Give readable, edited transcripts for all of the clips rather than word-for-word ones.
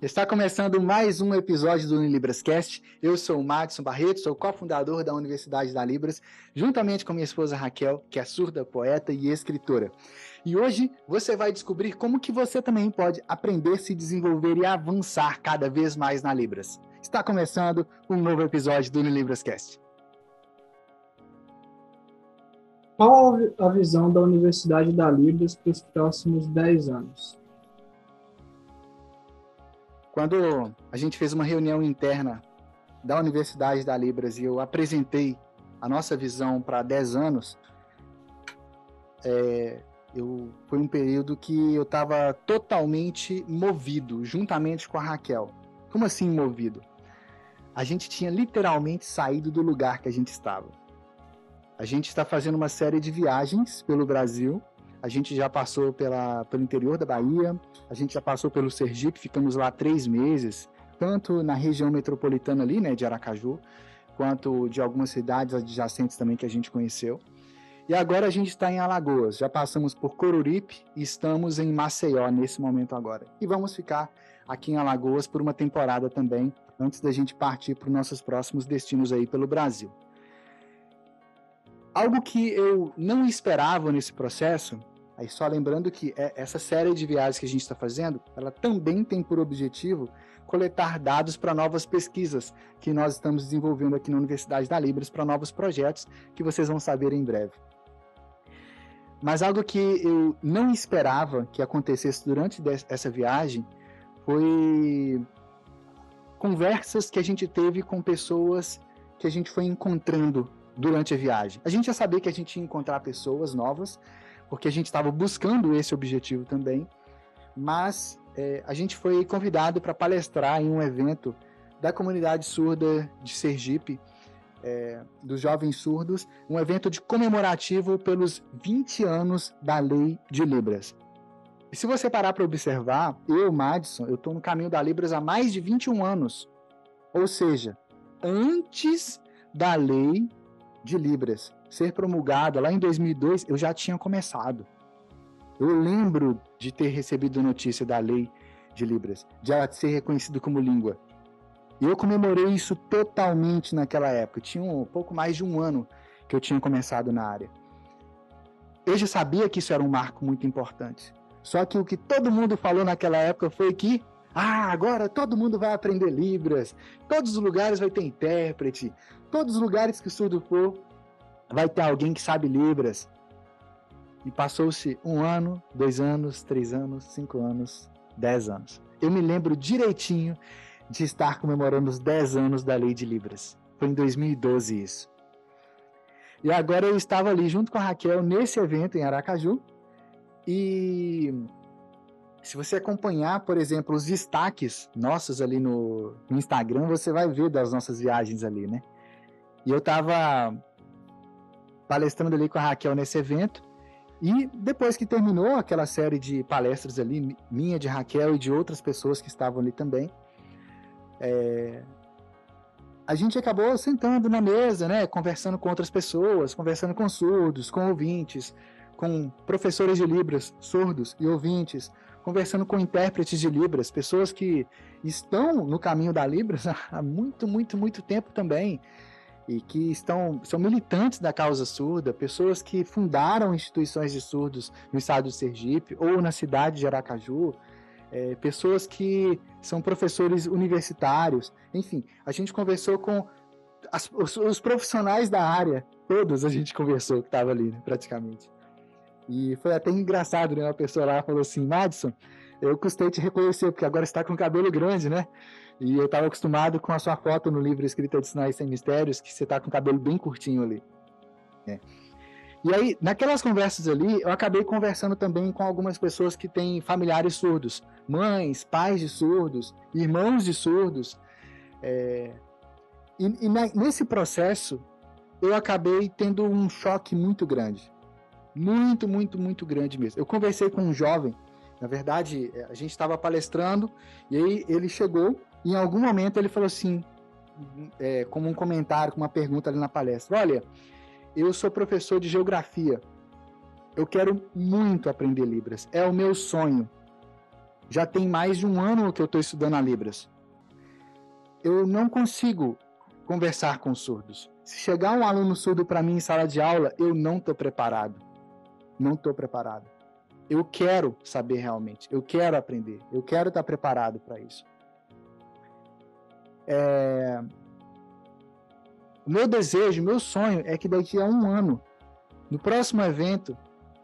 Está começando mais um episódio do UniLibrasCast. Eu sou o Madison Barreto, sou cofundador da Universidade da Libras, juntamente com minha esposa Raquel, que é surda, poeta e escritora. E hoje você vai descobrir como que você também pode aprender, se desenvolver e avançar cada vez mais na Libras. Está começando um novo episódio do UniLibrasCast. Qual a visão da Universidade da Libras para os próximos 10 anos? Quando a gente fez uma reunião interna da Universidade da Libras e eu apresentei a nossa visão para 10 anos, foi um período que eu estava totalmente movido, juntamente com a Raquel. Como assim movido? A gente tinha literalmente saído do lugar que a gente estava. A gente está fazendo uma série de viagens pelo Brasil. A gente já passou pelo interior da Bahia, a gente já passou pelo Sergipe, ficamos lá 3 meses, tanto na região metropolitana ali, né, de Aracaju, quanto de algumas cidades adjacentes também que a gente conheceu. E agora a gente está em Alagoas, já passamos por Coruripe e estamos em Maceió nesse momento agora. E vamos ficar aqui em Alagoas por uma temporada também, antes da gente partir para os nossos próximos destinos aí pelo Brasil. Algo que eu não esperava nesse processo, aí só lembrando que essa série de viagens que a gente está fazendo, ela também tem por objetivo coletar dados para novas pesquisas que nós estamos desenvolvendo aqui na Universidade da Libras para novos projetos que vocês vão saber em breve. Mas algo que eu não esperava que acontecesse durante essa viagem foi conversas que a gente teve com pessoas que a gente foi encontrando durante a viagem. A gente já sabia que a gente ia encontrar pessoas novas, porque a gente estava buscando esse objetivo também, mas a gente foi convidado para palestrar em um evento da comunidade surda de Sergipe, dos jovens surdos, um evento comemorativo pelos 20 anos da Lei de Libras. E se você parar para observar, Madison, eu estou no caminho da Libras há mais de 21 anos, ou seja, antes da Lei de Libras ser promulgada lá em 2002, eu já tinha começado. Eu lembro de ter recebido a notícia da Lei de Libras, de ela ser reconhecida como língua. E eu comemorei isso totalmente naquela época. Tinha um pouco mais de um ano que eu tinha começado na área. Eu já sabia que isso era um marco muito importante. Só que o que todo mundo falou naquela época foi que agora todo mundo vai aprender Libras, todos os lugares vai ter intérprete, todos os lugares que o surdo for, vai ter alguém que sabe Libras. E passou-se 1 ano, 2 anos, 3 anos, 5 anos, 10 anos. Eu me lembro direitinho de estar comemorando os 10 anos da Lei de Libras. Foi em 2012 isso. E agora eu estava ali junto com a Raquel nesse evento em Aracaju. E se você acompanhar, por exemplo, os destaques nossos ali no Instagram, você vai ver das nossas viagens ali, né? E eu estava palestrando ali com a Raquel nesse evento, e depois que terminou aquela série de palestras ali, minha, de Raquel e de outras pessoas que estavam ali também, a gente acabou sentando na mesa, né, conversando com outras pessoas, conversando com surdos, com ouvintes, com professores de Libras, surdos e ouvintes, conversando com intérpretes de Libras, pessoas que estão no caminho da Libras há muito, muito, muito tempo também, e que são militantes da causa surda, pessoas que fundaram instituições de surdos no estado de Sergipe ou na cidade de Aracaju, pessoas que são professores universitários, enfim, a gente conversou com os profissionais da área, todos a gente conversou que estava ali, né, praticamente. E foi até engraçado, né? Uma pessoa lá falou assim: Madison, eu custei te reconhecer, porque agora você está com o cabelo grande, né? E eu estava acostumado com a sua foto no livro Escrita de Sinais Sem Mistérios, que você está com o cabelo bem curtinho ali. E aí, naquelas conversas ali, eu acabei conversando também com algumas pessoas que têm familiares surdos, mães, pais de surdos, irmãos de surdos. Nesse processo, eu acabei tendo um choque muito grande. Muito, muito, muito grande mesmo. Eu conversei com um jovem, na verdade, a gente estava palestrando, e aí ele chegou, e em algum momento ele falou assim, como um comentário, como uma pergunta ali na palestra: olha, eu sou professor de geografia, eu quero muito aprender Libras, é o meu sonho. Já tem mais de um ano que eu estou estudando a Libras. Eu não consigo conversar com surdos. Se chegar um aluno surdo para mim em sala de aula, eu não estou preparado. Não estou preparado. Eu quero saber realmente, eu quero aprender, eu quero estar preparado para isso. O meu desejo, o meu sonho é que daqui a um ano, no próximo evento,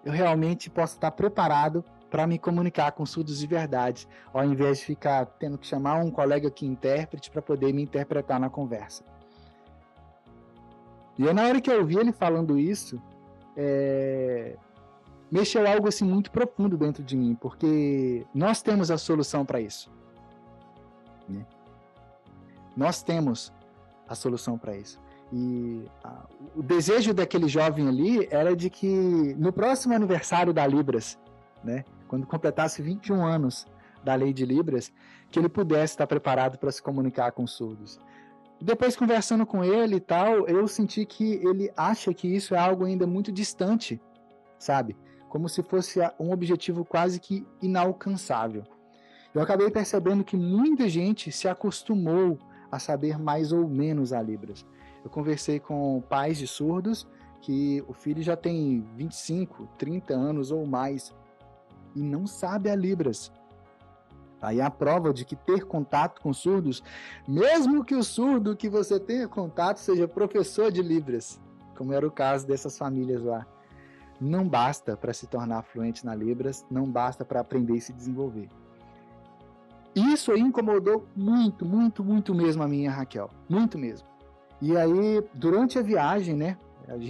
eu realmente possa estar preparado para me comunicar com surdos de verdade, ao invés de ficar tendo que chamar um colega que intérprete para poder me interpretar na conversa. E aí, na hora que eu ouvi ele falando isso, mexeu algo assim muito profundo dentro de mim, porque nós temos a solução para isso. Né? Nós temos a solução para isso. E o desejo daquele jovem ali era de que no próximo aniversário da Libras, né, quando completasse 21 anos da lei de Libras, que ele pudesse estar preparado para se comunicar com surdos. Depois, conversando com ele e tal, eu senti que ele acha que isso é algo ainda muito distante, sabe? Como se fosse um objetivo quase que inalcançável. Eu acabei percebendo que muita gente se acostumou a saber mais ou menos a Libras. Eu conversei com pais de surdos que o filho já tem 25, 30 anos ou mais e não sabe a Libras. Aí é a prova de que ter contato com surdos, mesmo que o surdo que você tenha contato seja professor de Libras, como era o caso dessas famílias lá, não basta para se tornar fluente na Libras, não basta para aprender e se desenvolver. Isso aí incomodou muito, muito, muito mesmo a minha Raquel, muito mesmo. E aí, durante a viagem, né,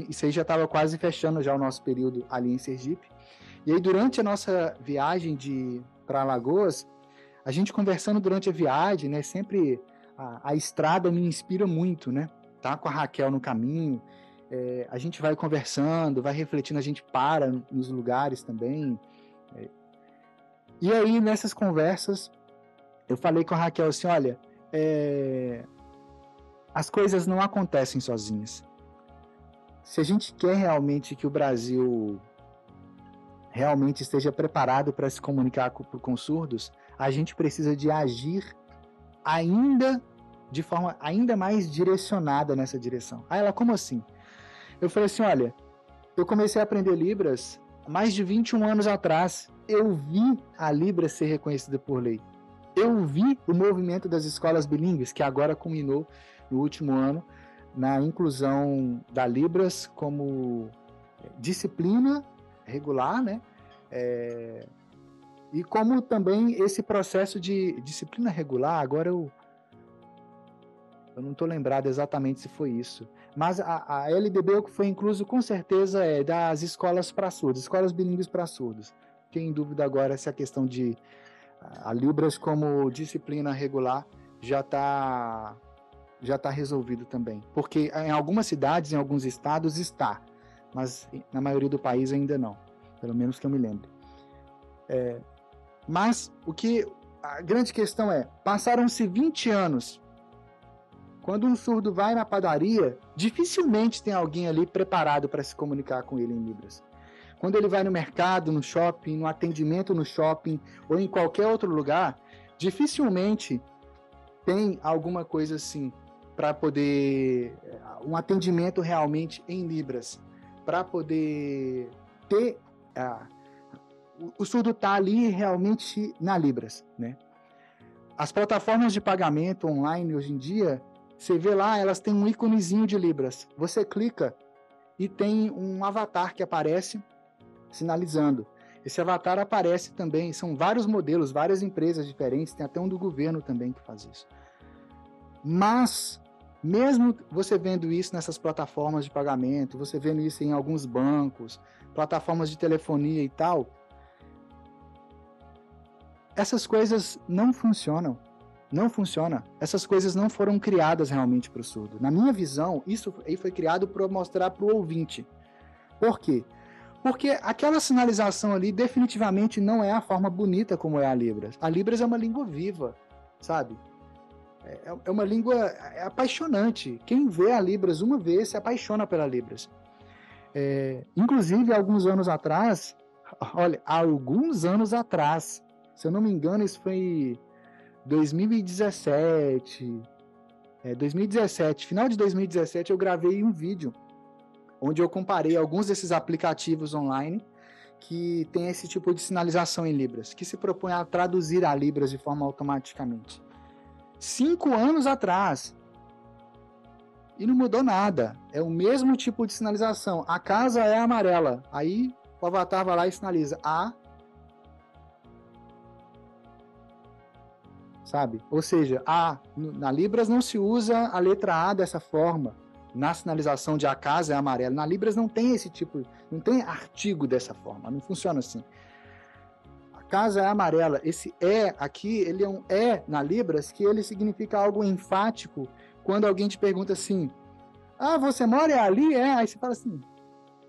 isso aí já estava quase fechando já o nosso período ali em Sergipe, e aí durante a nossa viagem para Alagoas, a gente conversando durante a viagem, né, sempre a estrada me inspira muito, né, tá com a Raquel no caminho, a gente vai conversando, vai refletindo, a gente para nos lugares também. E aí, nessas conversas, eu falei com a Raquel assim, olha, as coisas não acontecem sozinhas. Se a gente quer realmente que o Brasil realmente esteja preparado para se comunicar com surdos, a gente precisa de agir de forma ainda mais direcionada nessa direção. Aí ela, como assim? Eu falei assim, olha, eu comecei a aprender Libras mais de 21 anos atrás. Eu vi a Libras ser reconhecida por lei. Eu vi o movimento das escolas bilíngues, que agora culminou no último ano, na inclusão da Libras como disciplina regular, né? E como também esse processo de disciplina regular, agora eu não estou lembrado exatamente se foi isso, mas a LDB o que foi incluso com certeza é das escolas para surdos, escolas bilíngues para surdos. Fiquei em dúvida agora se a questão de a Libras como disciplina regular já está resolvido também. Porque em algumas cidades, em alguns estados está, mas na maioria do país ainda não. Pelo menos que eu me lembre. Mas a grande questão é, passaram-se 20 anos. Quando um surdo vai na padaria, dificilmente tem alguém ali preparado para se comunicar com ele em Libras. Quando ele vai no mercado, no shopping, no atendimento no shopping ou em qualquer outro lugar, dificilmente tem alguma coisa assim para poder um atendimento realmente em Libras, para poder ter o surdo tá ali realmente na Libras, né? As plataformas de pagamento online hoje em dia, você vê lá, elas têm um íconezinho de Libras. Você clica e tem um avatar que aparece sinalizando. Esse avatar aparece também, são vários modelos, várias empresas diferentes, tem até um do governo também que faz isso. Mas, mesmo você vendo isso nessas plataformas de pagamento, você vendo isso em alguns bancos, plataformas de telefonia e tal, essas coisas não funcionam. Não funciona. Essas coisas não foram criadas realmente para o surdo. Na minha visão, isso aí foi criado para mostrar para o ouvinte. Por quê? Porque aquela sinalização ali definitivamente não é a forma bonita como é a Libras. A Libras é uma língua viva, sabe? É uma língua apaixonante. Quem vê a Libras uma vez se apaixona pela Libras. Inclusive, há alguns anos atrás, Se eu não me engano, isso foi 2017. 2017, final de 2017, eu gravei um vídeo onde eu comparei alguns desses aplicativos online que tem esse tipo de sinalização em Libras, que se propõe a traduzir a Libras de forma automaticamente. 5 anos atrás. E não mudou nada. É o mesmo tipo de sinalização. A casa é amarela. Aí o avatar vai lá e sinaliza A. Sabe? Ou seja, na Libras não se usa a letra A dessa forma. Na sinalização de a casa é amarela. Na Libras não tem esse tipo, não tem artigo dessa forma. Não funciona assim. A casa é amarela. Esse é aqui, ele é um é na Libras, que ele significa algo enfático. Quando alguém te pergunta assim, você mora ali? Aí você fala assim,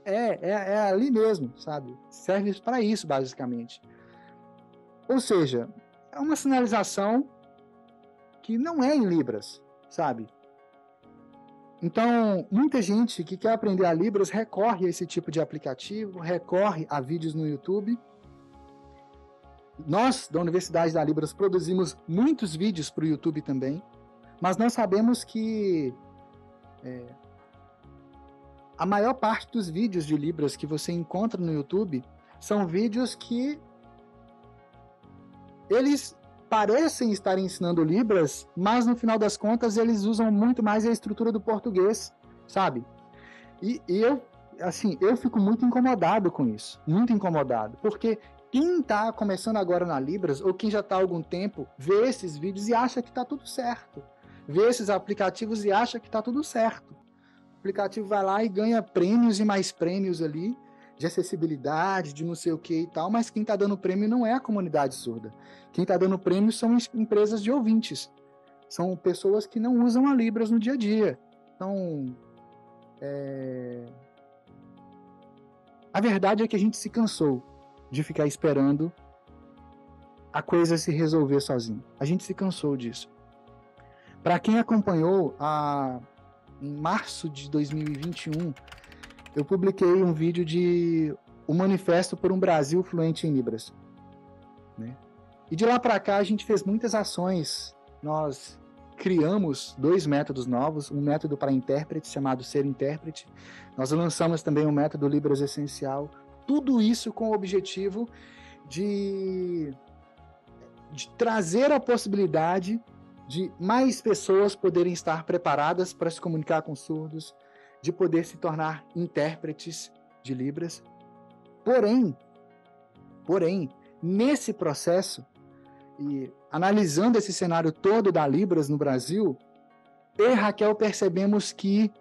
é ali mesmo, sabe? Serve para isso, basicamente. Ou seja, é uma sinalização que não é em Libras, sabe? Então, muita gente que quer aprender a Libras recorre a esse tipo de aplicativo, recorre a vídeos no YouTube. Nós, da Universidade da Libras, produzimos muitos vídeos para o YouTube também, mas nós sabemos que a maior parte dos vídeos de Libras que você encontra no YouTube são vídeos que eles parecem estar ensinando Libras, mas no final das contas eles usam muito mais a estrutura do português, sabe? E eu fico muito incomodado com isso, muito incomodado, porque quem está começando agora na Libras, ou quem já está há algum tempo, vê esses vídeos e acha que está tudo certo, vê esses aplicativos e acha que está tudo certo. O aplicativo vai lá e ganha prêmios e mais prêmios ali, de acessibilidade, de não sei o que e tal, mas quem está dando prêmio não é a comunidade surda. Quem está dando prêmio são empresas de ouvintes. São pessoas que não usam a Libras no dia a dia. Então, a verdade é que a gente se cansou de ficar esperando a coisa se resolver sozinha. A gente se cansou disso. Para quem acompanhou, em março de 2021, eu publiquei um vídeo de o Manifesto por um Brasil Fluente em Libras. Né? E de lá para cá a gente fez muitas ações. Nós criamos 2 métodos novos, um método para intérprete chamado Ser Intérprete. Nós lançamos também um método Libras Essencial. Tudo isso com o objetivo de trazer a possibilidade de mais pessoas poderem estar preparadas para se comunicar com surdos, de poder se tornar intérpretes de Libras. Porém, nesse processo, e analisando esse cenário todo da Libras no Brasil, eu e Raquel percebemos que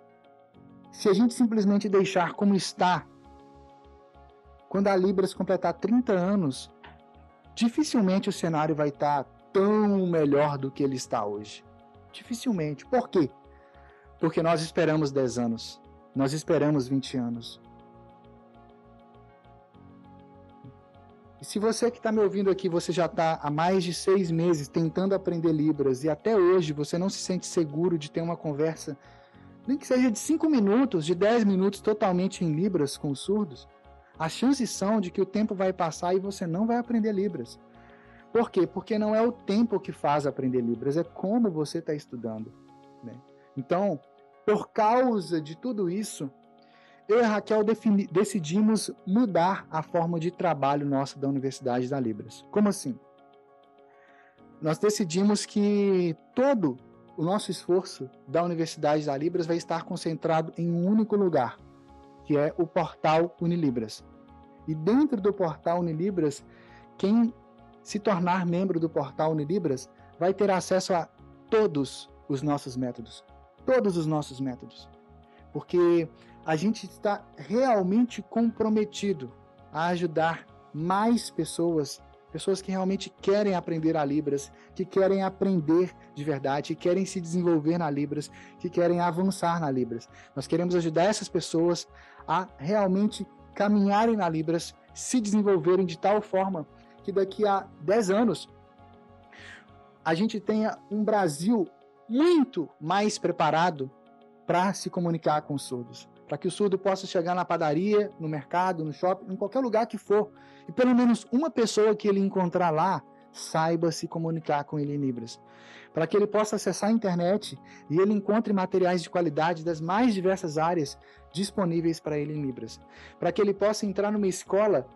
se a gente simplesmente deixar como está, quando a Libras completar 30 anos, dificilmente o cenário vai estar tão melhor do que ele está hoje. Dificilmente. Por quê? Porque nós esperamos 10 anos. Nós esperamos 20 anos. E se você que está me ouvindo aqui, você já está há mais de 6 meses tentando aprender Libras e até hoje você não se sente seguro de ter uma conversa, nem que seja de 5 minutos, de 10 minutos totalmente em Libras com os surdos, as chances são de que o tempo vai passar e você não vai aprender Libras. Por quê? Porque não é o tempo que faz aprender Libras, é como você está estudando. Né? Então, por causa de tudo isso, eu e a Raquel decidimos mudar a forma de trabalho nossa da Universidade da Libras. Como assim? Nós decidimos que todo o nosso esforço da Universidade da Libras vai estar concentrado em um único lugar, que é o portal Unilibras. E dentro do portal Unilibras, quem se tornar membro do portal Unilibras vai ter acesso a todos os nossos métodos. Todos os nossos métodos. Porque a gente está realmente comprometido a ajudar mais pessoas que realmente querem aprender a Libras, que querem aprender de verdade, que querem se desenvolver na Libras, que querem avançar na Libras. Nós queremos ajudar essas pessoas a realmente caminharem na Libras, se desenvolverem de tal forma que daqui a 10 anos a gente tenha um Brasil muito mais preparado para se comunicar com os surdos. Para que o surdo possa chegar na padaria, no mercado, no shopping, em qualquer lugar que for, e pelo menos uma pessoa que ele encontrar lá saiba se comunicar com ele em Libras, para que ele possa acessar a internet e ele encontre materiais de qualidade das mais diversas áreas disponíveis para ele em Libras, para que ele possa entrar numa escola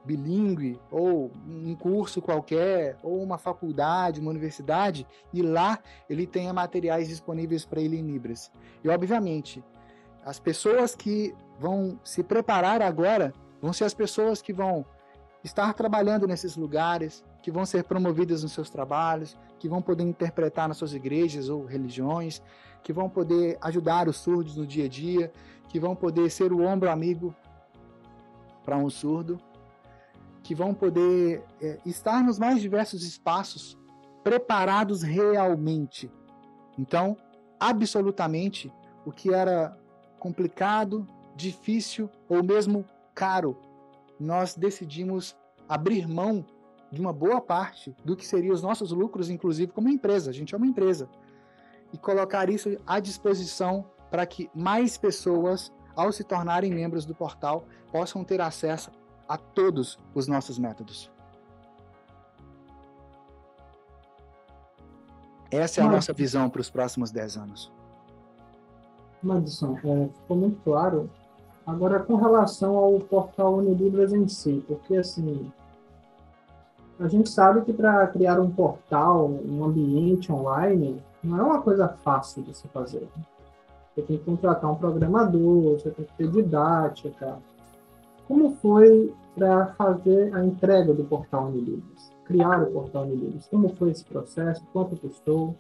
bilíngue, ou um curso qualquer, ou uma faculdade, uma universidade, e lá ele tenha materiais disponíveis para ele em Libras. E, obviamente, as pessoas que vão se preparar agora vão ser as pessoas que vão estar trabalhando nesses lugares, que vão ser promovidas nos seus trabalhos, que vão poder interpretar nas suas igrejas ou religiões, que vão poder ajudar os surdos no dia a dia, que vão poder ser o ombro amigo para um surdo, que vão poder estar nos mais diversos espaços preparados realmente. Então, absolutamente, o que era complicado, difícil ou mesmo caro, nós decidimos abrir mão de uma boa parte do que seriam os nossos lucros, inclusive como empresa. A gente é uma empresa. E colocar isso à disposição para que mais pessoas, ao se tornarem membros do portal, possam ter acesso a todos os nossos métodos. Essa é a nossa visão para os próximos 10 anos. Madison, ficou muito claro. Agora, com relação ao portal Unilibras em si, porque assim, a gente sabe que para criar um portal, um ambiente online, não é uma coisa fácil de se fazer. Você tem que contratar um programador, você tem que ter didática. Como foi para fazer a entrega do portal Unilibras? Criar o portal Unilibras? Como foi esse processo? Quanto custou?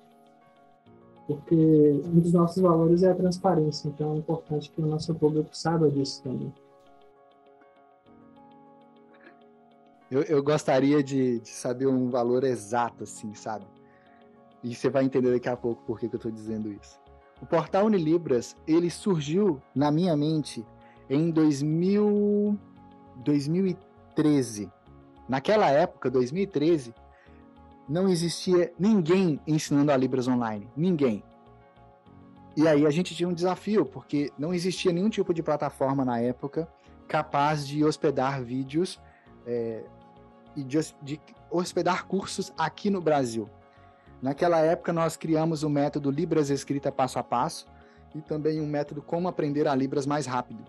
Porque um dos nossos valores é a transparência, então é importante que o nosso público saiba disso também. Eu gostaria de saber um valor exato, assim, sabe? E você vai entender daqui a pouco por que eu estou dizendo isso. O portal Unilibras, ele surgiu na minha mente em 2013. Naquela época, 2013, não existia ninguém ensinando a Libras online. Ninguém. E aí a gente tinha um desafio, porque não existia nenhum tipo de plataforma na época capaz de hospedar vídeos e de hospedar cursos aqui no Brasil. Naquela época nós criamos o método Libras Escrita Passo a Passo e também um método Como Aprender a Libras Mais Rápido.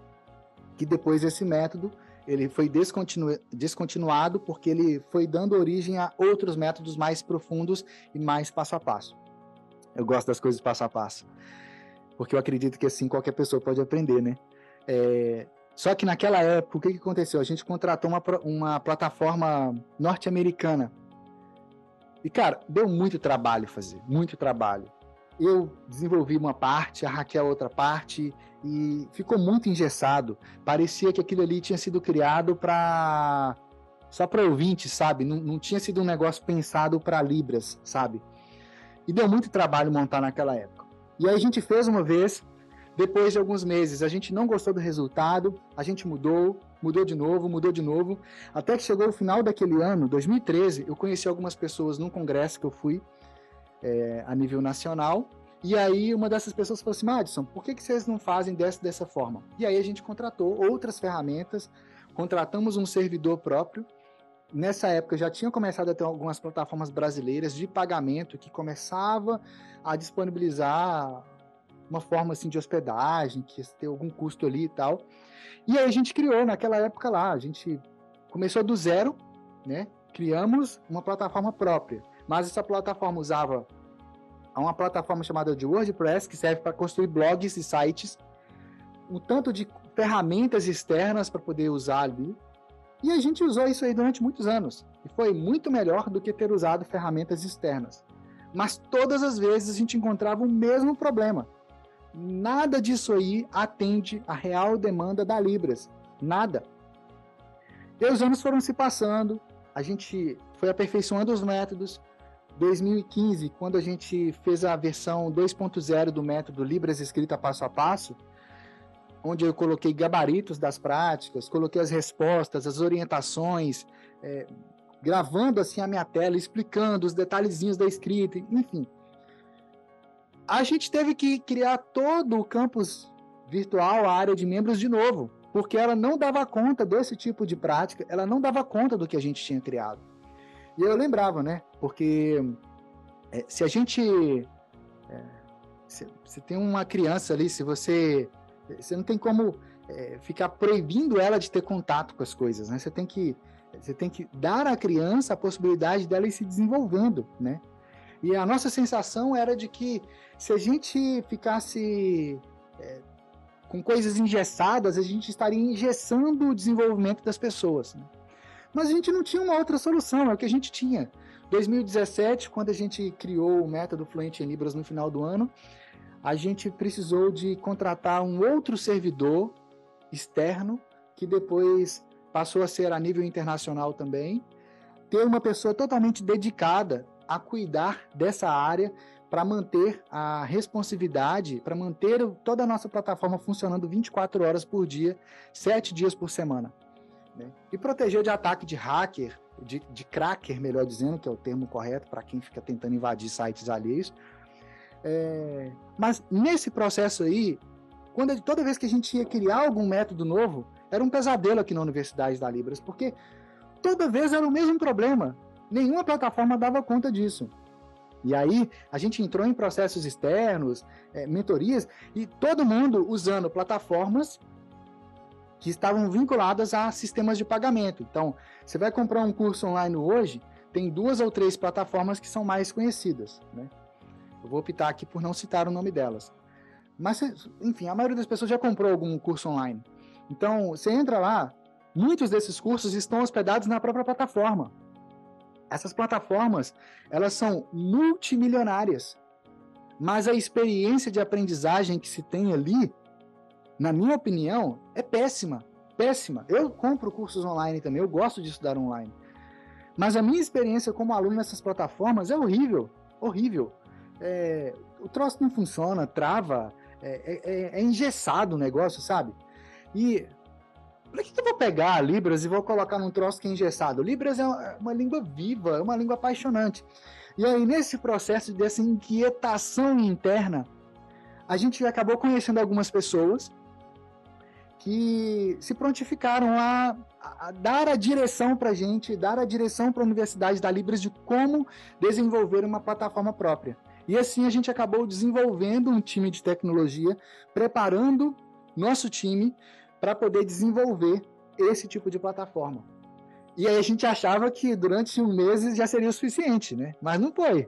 Que depois esse método ele foi descontinuado porque ele foi dando origem a outros métodos mais profundos e mais passo a passo. Eu gosto das coisas passo a passo, porque eu acredito que assim qualquer pessoa pode aprender, né? Só que naquela época, o que aconteceu? A gente contratou uma plataforma norte-americana. E, cara, deu muito trabalho fazer, muito trabalho. Eu desenvolvi uma parte, a Raquel outra parte, e ficou muito engessado. Parecia que aquilo ali tinha sido criado só para ouvintes, sabe? Não tinha sido um negócio pensado para Libras, sabe? E deu muito trabalho montar naquela época. E aí a gente fez uma vez, depois de alguns meses, a gente não gostou do resultado, a gente mudou de novo, até que chegou o final daquele ano, 2013, eu conheci algumas pessoas num congresso que eu fui, a nível nacional, e aí uma dessas pessoas falou assim: Madison, por que vocês não fazem dessa forma? E aí a gente contratou outras ferramentas, contratamos um servidor próprio. Nessa época já tinha começado a ter algumas plataformas brasileiras de pagamento que começava a disponibilizar uma forma assim de hospedagem, que ia ter algum custo ali e tal. E aí a gente criou naquela época lá, a gente começou do zero, né? Criamos uma plataforma própria, mas essa plataforma usava uma plataforma chamada de WordPress, que serve para construir blogs e sites, um tanto de ferramentas externas para poder usar ali, e a gente usou isso aí durante muitos anos, e foi muito melhor do que ter usado ferramentas externas. Mas todas as vezes a gente encontrava o mesmo problema. Nada disso aí atende a real demanda da Libras. Nada. E os anos foram se passando, a gente foi aperfeiçoando os métodos. 2015, quando a gente fez a versão 2.0 do método Libras Escrita Passo a Passo, onde eu coloquei gabaritos das práticas, coloquei as respostas, as orientações, gravando assim a minha tela, explicando os detalhezinhos da escrita, enfim. A gente teve que criar todo o campus virtual, a área de membros de novo, porque ela não dava conta desse tipo de prática, ela não dava conta do que a gente tinha criado. E eu lembrava, né? Porque se a gente... se tem uma criança ali, se você não tem como ficar proibindo ela de ter contato com as coisas, né? Você tem que dar à criança a possibilidade dela ir se desenvolvendo, né? E a nossa sensação era de que se a gente ficasse com coisas engessadas, a gente estaria engessando o desenvolvimento das pessoas, né? Mas a gente não tinha uma outra solução, é o que a gente tinha. 2017, quando a gente criou o método Fluente em Libras no final do ano, a gente precisou de contratar um outro servidor externo, que depois passou a ser a nível internacional também, ter uma pessoa totalmente dedicada a cuidar dessa área para manter a responsividade, para manter toda a nossa plataforma funcionando 24 horas por dia, 7 dias por semana, né? E proteger de ataque de hacker, de cracker, melhor dizendo, que é o termo correto para quem fica tentando invadir sites alheios. Mas nesse processo aí, toda vez que a gente ia criar algum método novo, era um pesadelo aqui na Universidade da Libras, porque toda vez era o mesmo problema. Nenhuma plataforma dava conta disso. E aí, a gente entrou em processos externos, mentorias, e todo mundo usando plataformas que estavam vinculadas a sistemas de pagamento. Então, você vai comprar um curso online hoje, tem 2 ou 3 plataformas que são mais conhecidas, né? Eu vou optar aqui por não citar o nome delas. Mas, enfim, a maioria das pessoas já comprou algum curso online. Então, você entra lá, muitos desses cursos estão hospedados na própria plataforma. Essas plataformas, elas são multimilionárias, mas a experiência de aprendizagem que se tem ali, na minha opinião, é péssima, péssima. Eu compro cursos online também, eu gosto de estudar online, mas a minha experiência como aluno nessas plataformas é horrível, horrível. O troço não funciona, trava, é engessado o negócio, sabe? E por que eu vou pegar a Libras e vou colocar num troço que é engessado? Libras é uma língua viva, é uma língua apaixonante. E aí, nesse processo dessa inquietação interna, a gente acabou conhecendo algumas pessoas que se prontificaram a dar a direção para a gente, dar a direção para a Universidade da Libras de como desenvolver uma plataforma própria. E assim a gente acabou desenvolvendo um time de tecnologia, preparando nosso time para poder desenvolver esse tipo de plataforma. E aí a gente achava que durante 1 mês já seria o suficiente, né? Mas não foi.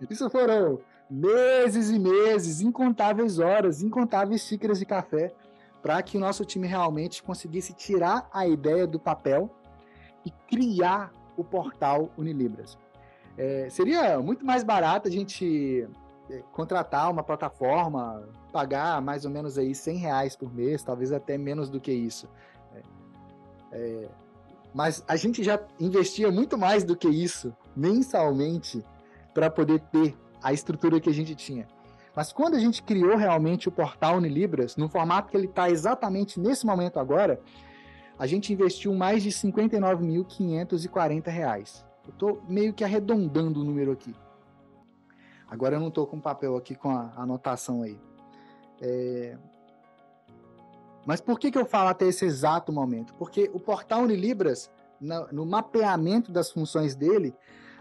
Isso foram meses e meses, incontáveis horas, incontáveis xícaras de café, para que o nosso time realmente conseguisse tirar a ideia do papel e criar o portal Unilibras. Seria muito mais barato a gente contratar uma plataforma, pagar mais ou menos aí R$100 por mês, talvez até menos do que isso. Mas a gente já investia muito mais do que isso, mensalmente, para poder ter a estrutura que a gente tinha. Mas quando a gente criou realmente o portal Unilibras, no formato que ele está exatamente nesse momento agora, a gente investiu mais de R$59.540. Eu estou meio que arredondando o número aqui. Agora eu não estou com papel aqui com a anotação aí. Mas por que eu falo até esse exato momento? Porque o portal Unilibras, no mapeamento das funções dele,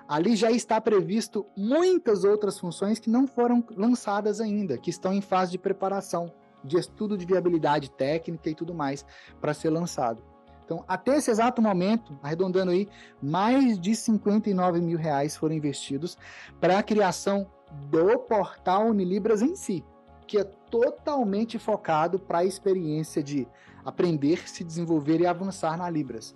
ali já está previsto muitas outras funções que não foram lançadas ainda, que estão em fase de preparação, de estudo de viabilidade técnica e tudo mais, para ser lançado. Então, até esse exato momento, arredondando aí, mais de R$59 mil foram investidos para a criação do portal Unilibras em si, que é totalmente focado para a experiência de aprender, se desenvolver e avançar na Libras.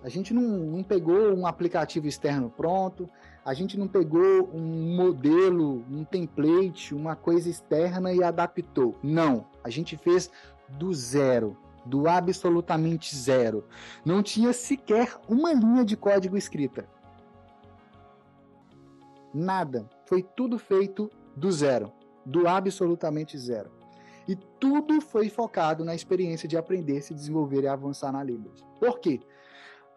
A gente não pegou um aplicativo externo pronto, a gente não pegou um modelo, um template, uma coisa externa e adaptou. Não, a gente fez do zero, do absolutamente zero. Não tinha sequer uma linha de código escrita. Nada. Foi tudo feito do zero, do absolutamente zero. E tudo foi focado na experiência de aprender, se desenvolver e avançar na Libras. Por quê?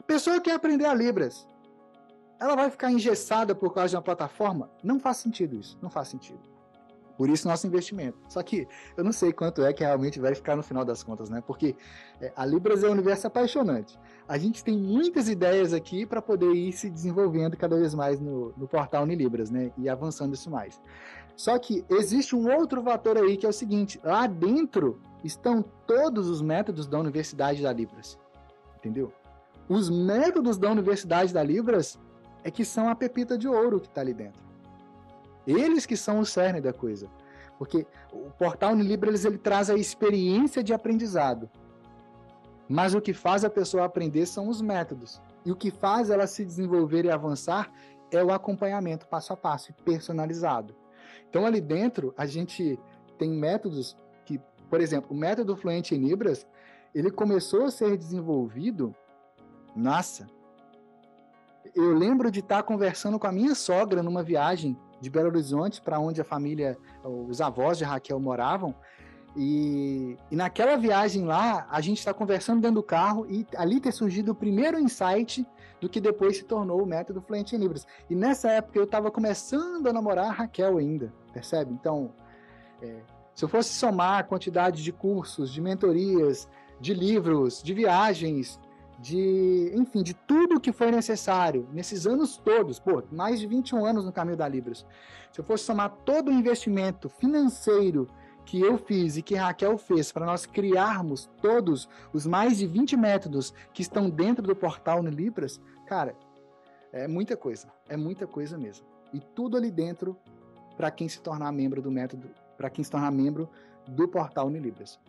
A pessoa quer aprender a Libras, ela vai ficar engessada por causa de uma plataforma? Não faz sentido isso, não faz sentido. Por isso nosso investimento. Só que eu não sei quanto é que realmente vai ficar no final das contas, né? Porque a Libras é um universo apaixonante. A gente tem muitas ideias aqui para poder ir se desenvolvendo cada vez mais no portal Unilibras, né? E avançando isso mais. Só que existe um outro fator aí que é o seguinte: lá dentro estão todos os métodos da Universidade da Libras. Entendeu? Os métodos da Universidade da Libras é que são a pepita de ouro que está ali dentro. Eles que são o cerne da coisa. Porque o portal Unilibras ele traz a experiência de aprendizado. Mas o que faz a pessoa aprender são os métodos. E o que faz ela se desenvolver e avançar é o acompanhamento passo a passo, personalizado. Então, ali dentro, a gente tem métodos que, por exemplo, o método Fluente em Libras, ele começou a ser desenvolvido, nossa, eu lembro de estar conversando com a minha sogra numa viagem de Belo Horizonte, para onde a família, os avós de Raquel moravam, e naquela viagem lá, a gente está conversando dentro do carro e ali ter surgido o primeiro insight do que depois se tornou o método Fluente em Libras. E nessa época eu estava começando a namorar a Raquel ainda, percebe? Então, se eu fosse somar a quantidade de cursos, de mentorias, de livros, de viagens, enfim, de tudo que foi necessário nesses anos todos, mais de 21 anos no caminho da Libras. Se eu fosse somar todo o investimento financeiro que eu fiz e que Raquel fez para nós criarmos todos os mais de 20 métodos que estão dentro do portal no Libras, cara, é muita coisa mesmo. E tudo ali dentro para quem se tornar membro do método, para quem se tornar membro do portal Unilibras.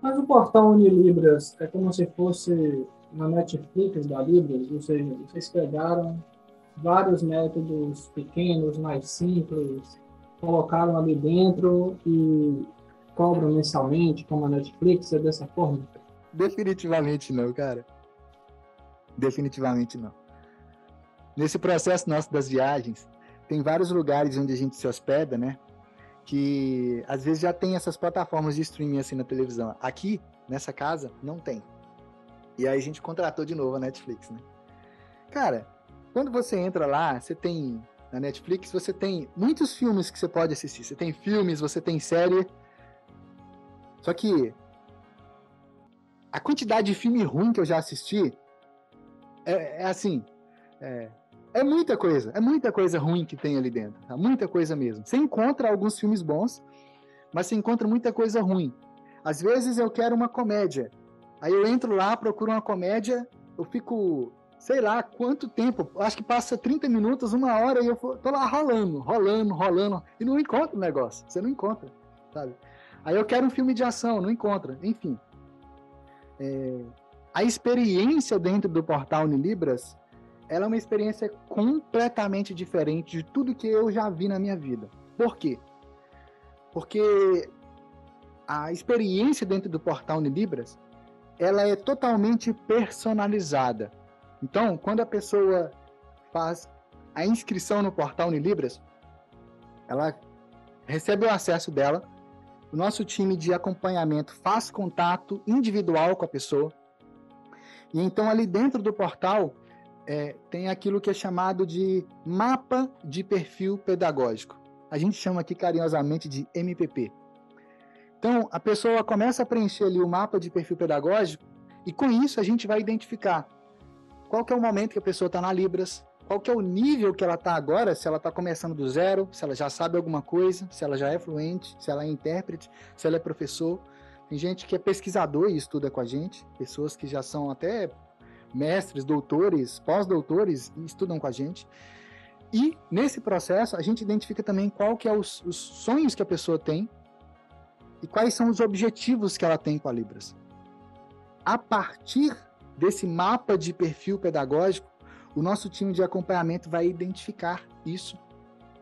Mas o portal Unilibras é como se fosse uma Netflix da Libras, ou seja, vocês pegaram vários métodos pequenos, mais simples, colocaram ali dentro e cobram mensalmente, como a Netflix, é dessa forma? Definitivamente não, cara. Definitivamente não. Nesse processo nosso das viagens, tem vários lugares onde a gente se hospeda, né? Que às vezes já tem essas plataformas de streaming assim na televisão. Aqui, nessa casa, não tem. E aí a gente contratou de novo a Netflix, né? Cara, quando você entra lá, você tem... Na Netflix, você tem muitos filmes que você pode assistir. Você tem filmes, você tem série. Só que a quantidade de filme ruim que eu já assisti é muita coisa ruim que tem ali dentro. É muita coisa mesmo. Você encontra alguns filmes bons, mas você encontra muita coisa ruim. Às vezes eu quero uma comédia. Aí eu entro lá, procuro uma comédia, eu fico... sei lá quanto tempo, acho que passa 30 minutos, 1 hora, e eu tô lá rolando, e não encontro o negócio, você não encontra, sabe? Aí eu quero um filme de ação, não encontra, enfim. A experiência dentro do portal Unilibras, ela é uma experiência completamente diferente de tudo que eu já vi na minha vida. Por quê? Porque a experiência dentro do portal Unilibras, ela é totalmente personalizada. Então, quando a pessoa faz a inscrição no portal Unilibras, ela recebe o acesso dela, o nosso time de acompanhamento faz contato individual com a pessoa, e então ali dentro do portal tem aquilo que é chamado de mapa de perfil pedagógico. A gente chama aqui carinhosamente de MPP. Então, a pessoa começa a preencher ali o mapa de perfil pedagógico, e com isso a gente vai identificar qual que é o momento que a pessoa está na Libras, qual que é o nível que ela está agora, se ela está começando do zero, se ela já sabe alguma coisa, se ela já é fluente, se ela é intérprete, se ela é professor. Tem gente que é pesquisador e estuda com a gente, pessoas que já são até mestres, doutores, pós-doutores e estudam com a gente. E nesse processo a gente identifica também qual que é os sonhos que a pessoa tem e quais são os objetivos que ela tem com a Libras. A partir desse mapa de perfil pedagógico, o nosso time de acompanhamento vai identificar isso.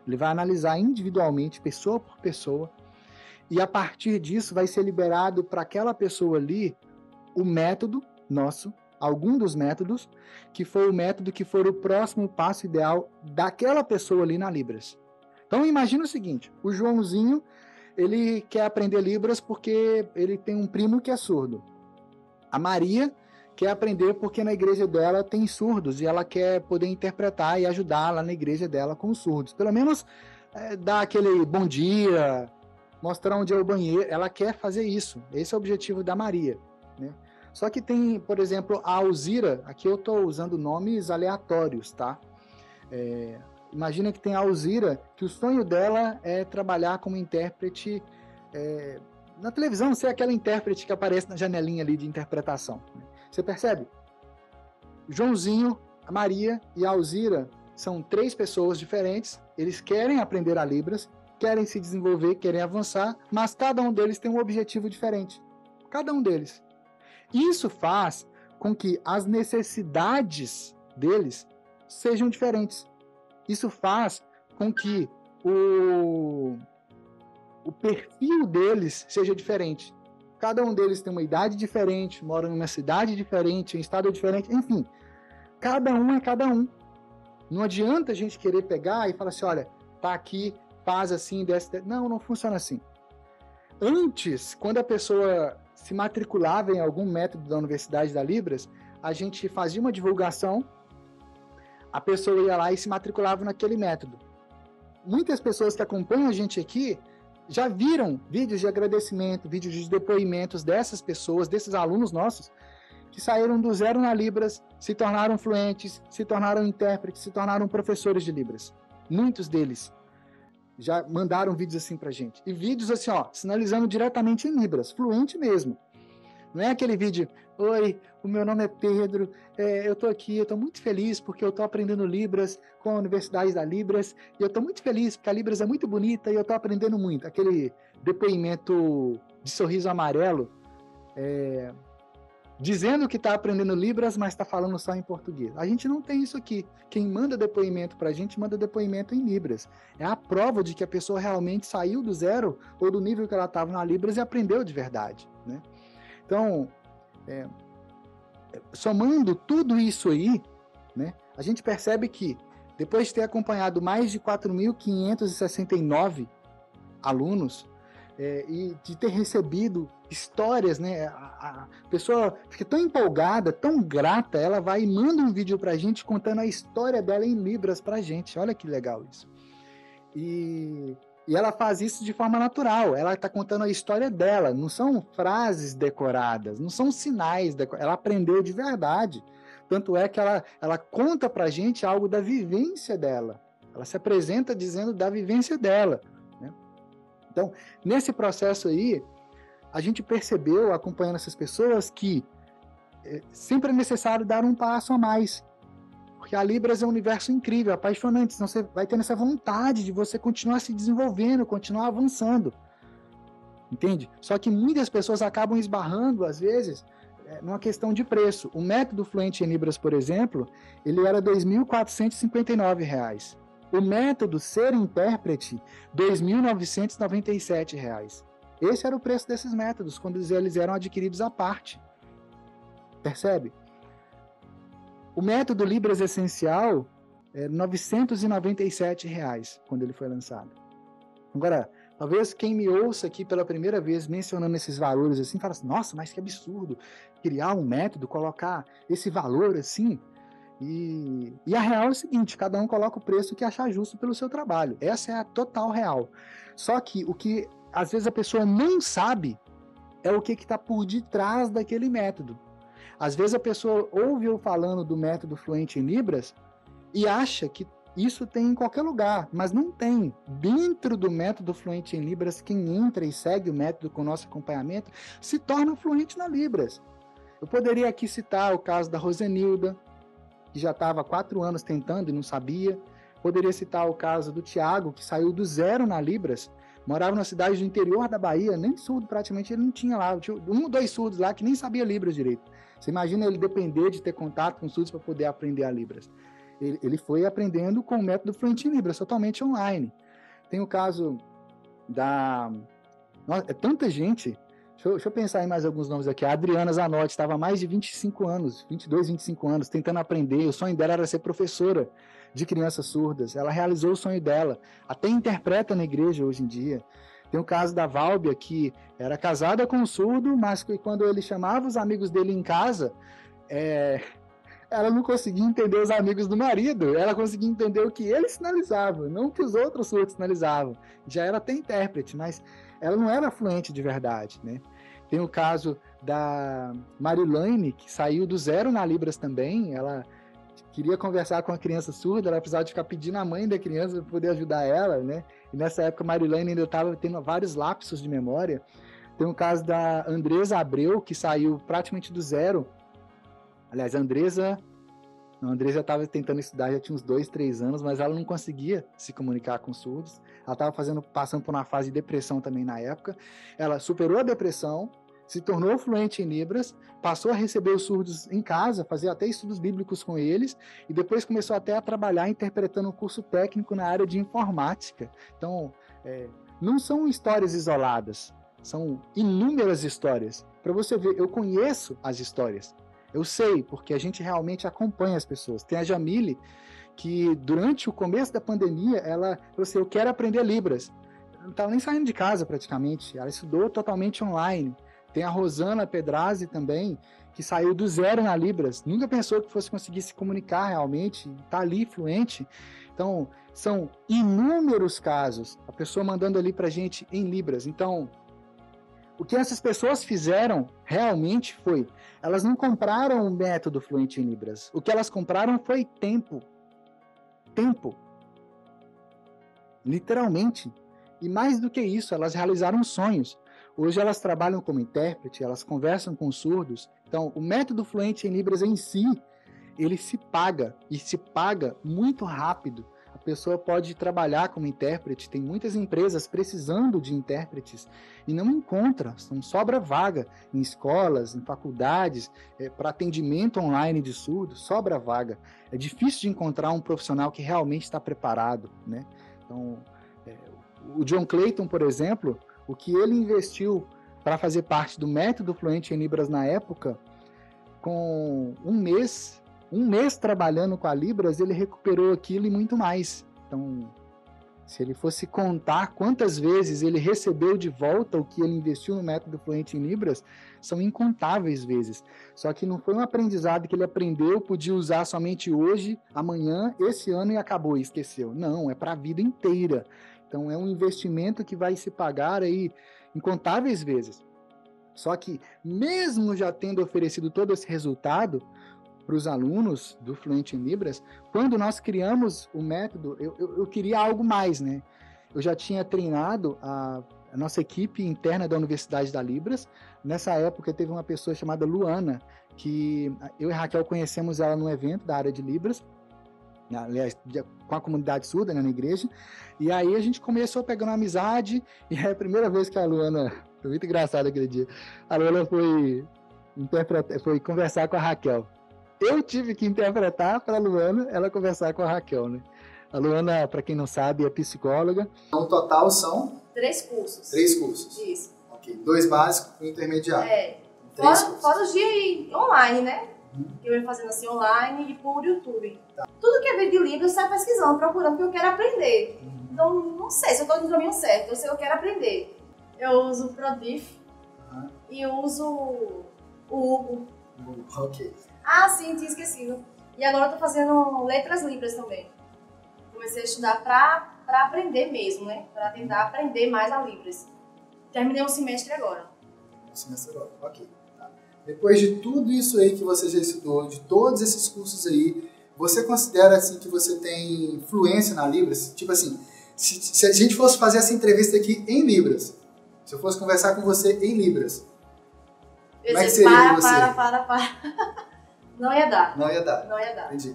Ele vai analisar individualmente, pessoa por pessoa, e a partir disso vai ser liberado para aquela pessoa ali o método nosso, algum dos métodos, que foi o método que for o próximo passo ideal daquela pessoa ali na Libras. Então imagina o seguinte, o Joãozinho, ele quer aprender Libras porque ele tem um primo que é surdo. A Maria quer aprender porque na igreja dela tem surdos e ela quer poder interpretar e ajudar lá na igreja dela com os surdos. Pelo menos dar aquele bom dia, mostrar onde é o banheiro. Ela quer fazer isso. Esse é o objetivo da Maria, né? Só que tem, por exemplo, a Alzira. Aqui eu estou usando nomes aleatórios, tá? Imagina que tem a Alzira, que o sonho dela é trabalhar como intérprete na televisão, ser aquela intérprete que aparece na janelinha ali de interpretação. Você percebe? Joãozinho, a Maria e a Alzira são 3 pessoas diferentes. Eles querem aprender a Libras, querem se desenvolver, querem avançar, mas cada um deles tem um objetivo diferente. Cada um deles. Isso faz com que as necessidades deles sejam diferentes. Isso faz com que o perfil deles seja diferente. Cada um deles tem uma idade diferente, mora numa cidade diferente, em um estado diferente, enfim. Cada um é cada um. Não adianta a gente querer pegar e falar assim, olha, tá aqui, faz assim, desce. Não funciona assim. Antes, quando a pessoa se matriculava em algum método da Universidade da Libras, a gente fazia uma divulgação, a pessoa ia lá e se matriculava naquele método. Muitas pessoas que acompanham a gente aqui já viram vídeos de agradecimento, vídeos de depoimentos dessas pessoas, desses alunos nossos, que saíram do zero na Libras, se tornaram fluentes, se tornaram intérpretes, se tornaram professores de Libras. Muitos deles já mandaram vídeos assim pra gente. E vídeos assim, ó, sinalizando diretamente em Libras, fluente mesmo. Não é aquele vídeo, oi, o meu nome é Pedro, eu tô aqui, eu tô muito feliz porque eu tô aprendendo Libras com a Universidade da Libras, e eu tô muito feliz porque a Libras é muito bonita e eu tô aprendendo muito. Aquele depoimento de sorriso amarelo, dizendo que está aprendendo Libras, mas está falando só em português. A gente não tem isso aqui. Quem manda depoimento para a gente, manda depoimento em Libras. É a prova de que a pessoa realmente saiu do zero ou do nível que ela estava na Libras e aprendeu de verdade, né? Então, somando tudo isso aí, né, a gente percebe que, depois de ter acompanhado mais de 4.569 alunos, e de ter recebido histórias, né? A pessoa fica tão empolgada, tão grata, ela vai e manda um vídeo pra gente contando a história dela em Libras pra gente. Olha que legal isso. E ela faz isso de forma natural. Ela está contando a história dela. Não são frases decoradas, não são sinais decorados. Ela aprendeu de verdade. Tanto é que ela conta pra gente algo da vivência dela. Ela se apresenta dizendo da vivência dela. Então, nesse processo aí, a gente percebeu, acompanhando essas pessoas, que sempre é necessário dar um passo a mais. Porque a Libras é um universo incrível, apaixonante. Senão você vai tendo essa vontade de você continuar se desenvolvendo, continuar avançando. Entende? Só que muitas pessoas acabam esbarrando, às vezes, numa questão de preço. O método Fluente em Libras, por exemplo, ele era R$ 2.459. O método Ser Intérprete, R$ 2.997. Esse era o preço desses métodos, quando eles eram adquiridos à parte. Percebe? O método Libras Essencial é R$ 997, quando ele foi lançado. Agora, talvez quem me ouça aqui pela primeira vez mencionando esses valores assim, fala assim, nossa, mas que absurdo criar um método, colocar esse valor assim. E a real é o seguinte, cada um coloca o preço que achar justo pelo seu trabalho. Essa é a total real. Só que o que às vezes a pessoa não sabe é o que está por detrás daquele método. Às vezes a pessoa ouve eu falando do método Fluente em Libras e acha que isso tem em qualquer lugar, mas não tem. Dentro do método Fluente em Libras, quem entra e segue o método com o nosso acompanhamento se torna fluente na Libras. Eu poderia aqui citar o caso da Rosenilda, que já estava há 4 anos tentando e não sabia. Poderia citar o caso do Tiago, que saiu do zero na Libras, morava numa cidade do interior da Bahia, nem surdo praticamente ele não tinha lá. Tinha 1 ou 2 surdos lá que nem sabia Libras direito. Você imagina ele depender de ter contato com surdos para poder aprender a Libras. Ele foi aprendendo com o método Fluente em Libras, totalmente online. Tem o caso da... Nossa, é tanta gente... Deixa eu pensar em mais alguns nomes aqui. A Adriana Zanotti estava há mais de 25 anos, 22, 25 anos, tentando aprender. O sonho dela era ser professora de crianças surdas. Ela realizou o sonho dela. Até interpreta na igreja hoje em dia. Tem o caso da Válbia, que era casada com um surdo, mas que quando ele chamava os amigos dele em casa, ela não conseguia entender os amigos do marido, ela conseguia entender o que ele sinalizava, não o que os outros surdos sinalizavam. Já era até intérprete, mas ela não era fluente de verdade, né? Tem o caso da Marilane, que saiu do zero na Libras também, ela queria conversar com a criança surda, ela precisava de ficar pedindo a mãe da criança para poder ajudar ela, né? E nessa época a Marilane ainda estava tendo vários lapsos de memória. Tem o caso da Andresa Abreu, que saiu praticamente do zero. Aliás, a Andresa estava tentando estudar, já tinha uns 2, 3 anos, mas ela não conseguia se comunicar com surdos. Ela estava passando por uma fase de depressão também na época. Ela superou a depressão, se tornou fluente em Libras, passou a receber os surdos em casa, fazia até estudos bíblicos com eles, e depois começou até a trabalhar interpretando um curso técnico na área de informática. Então, não são histórias isoladas, são inúmeras histórias. Para você ver, eu conheço as histórias. Eu sei, porque a gente realmente acompanha as pessoas. Tem a Jamile, que durante o começo da pandemia, ela falou assim, eu quero aprender Libras. Ela não estava nem saindo de casa praticamente, ela estudou totalmente online. Tem a Rosana Pedrazzi também, que saiu do zero na Libras. Nunca pensou que fosse conseguir se comunicar realmente, está ali fluente. Então, são inúmeros casos, a pessoa mandando ali para a gente em Libras. Então, o que essas pessoas fizeram realmente foi, elas não compraram o método fluente em Libras. O que elas compraram foi tempo. Tempo. Literalmente. E mais do que isso, elas realizaram sonhos. Hoje elas trabalham como intérprete, elas conversam com surdos. Então, o método fluente em Libras em si, ele se paga. E se paga muito rápido. A pessoa pode trabalhar como intérprete, tem muitas empresas precisando de intérpretes e não encontra, não sobra vaga em escolas, em faculdades, para atendimento online de surdos, sobra vaga. É difícil de encontrar um profissional que realmente está preparado, né? Então, o John Clayton, por exemplo, o que ele investiu para fazer parte do método fluente em Libras na época, com um mês trabalhando com a Libras, ele recuperou aquilo e muito mais. Então, se ele fosse contar quantas vezes ele recebeu de volta o que ele investiu no método fluente em Libras, são incontáveis vezes. Só que não foi um aprendizado que ele aprendeu, podia usar somente hoje, amanhã, esse ano e acabou e esqueceu. Não, é para a vida inteira. Então, é um investimento que vai se pagar aí incontáveis vezes. Só que, mesmo já tendo oferecido todo esse resultado para os alunos do Fluente em Libras, quando nós criamos o método, eu queria algo mais, né? Eu já tinha treinado a nossa equipe interna da Universidade da Libras. Nessa época, teve uma pessoa chamada Luana, que eu e a Raquel conhecemos ela num evento da área de Libras, aliás, com a comunidade surda, né, na igreja, e aí a gente começou pegando uma amizade, e é a primeira vez que a Luana, foi muito engraçado aquele dia, a Luana foi conversar com a Raquel. Eu tive que interpretar para a Luana, ela conversar com a Raquel, né? A Luana, para quem não sabe, é psicóloga. Então, no total são? 3 cursos. 3 cursos. Isso. Ok. 2 básicos e um intermediário. Fora os dias online, né? Que eu ia fazendo assim online e por YouTube. Tá. Tudo que é vídeo de livro eu saio pesquisando, procurando, porque eu quero aprender. Então, não sei se eu estou no caminho certo, eu sei que eu quero aprender. Eu uso o Prodif e eu uso o Hugo. Ok. Ah, sim, tinha esquecido. E agora eu tô fazendo letras libras também. Comecei a estudar pra aprender mesmo, né? Pra tentar aprender mais a Libras. Terminei um semestre agora. Ok. Tá. Depois de tudo isso aí que você já estudou, de todos esses cursos aí, você considera assim que você tem fluência na Libras? Tipo assim, se a gente fosse fazer essa entrevista aqui em Libras, se eu fosse conversar com você em Libras, como é que seria você? Para. Não ia dar. Não ia dar. Não ia dar. Entendi.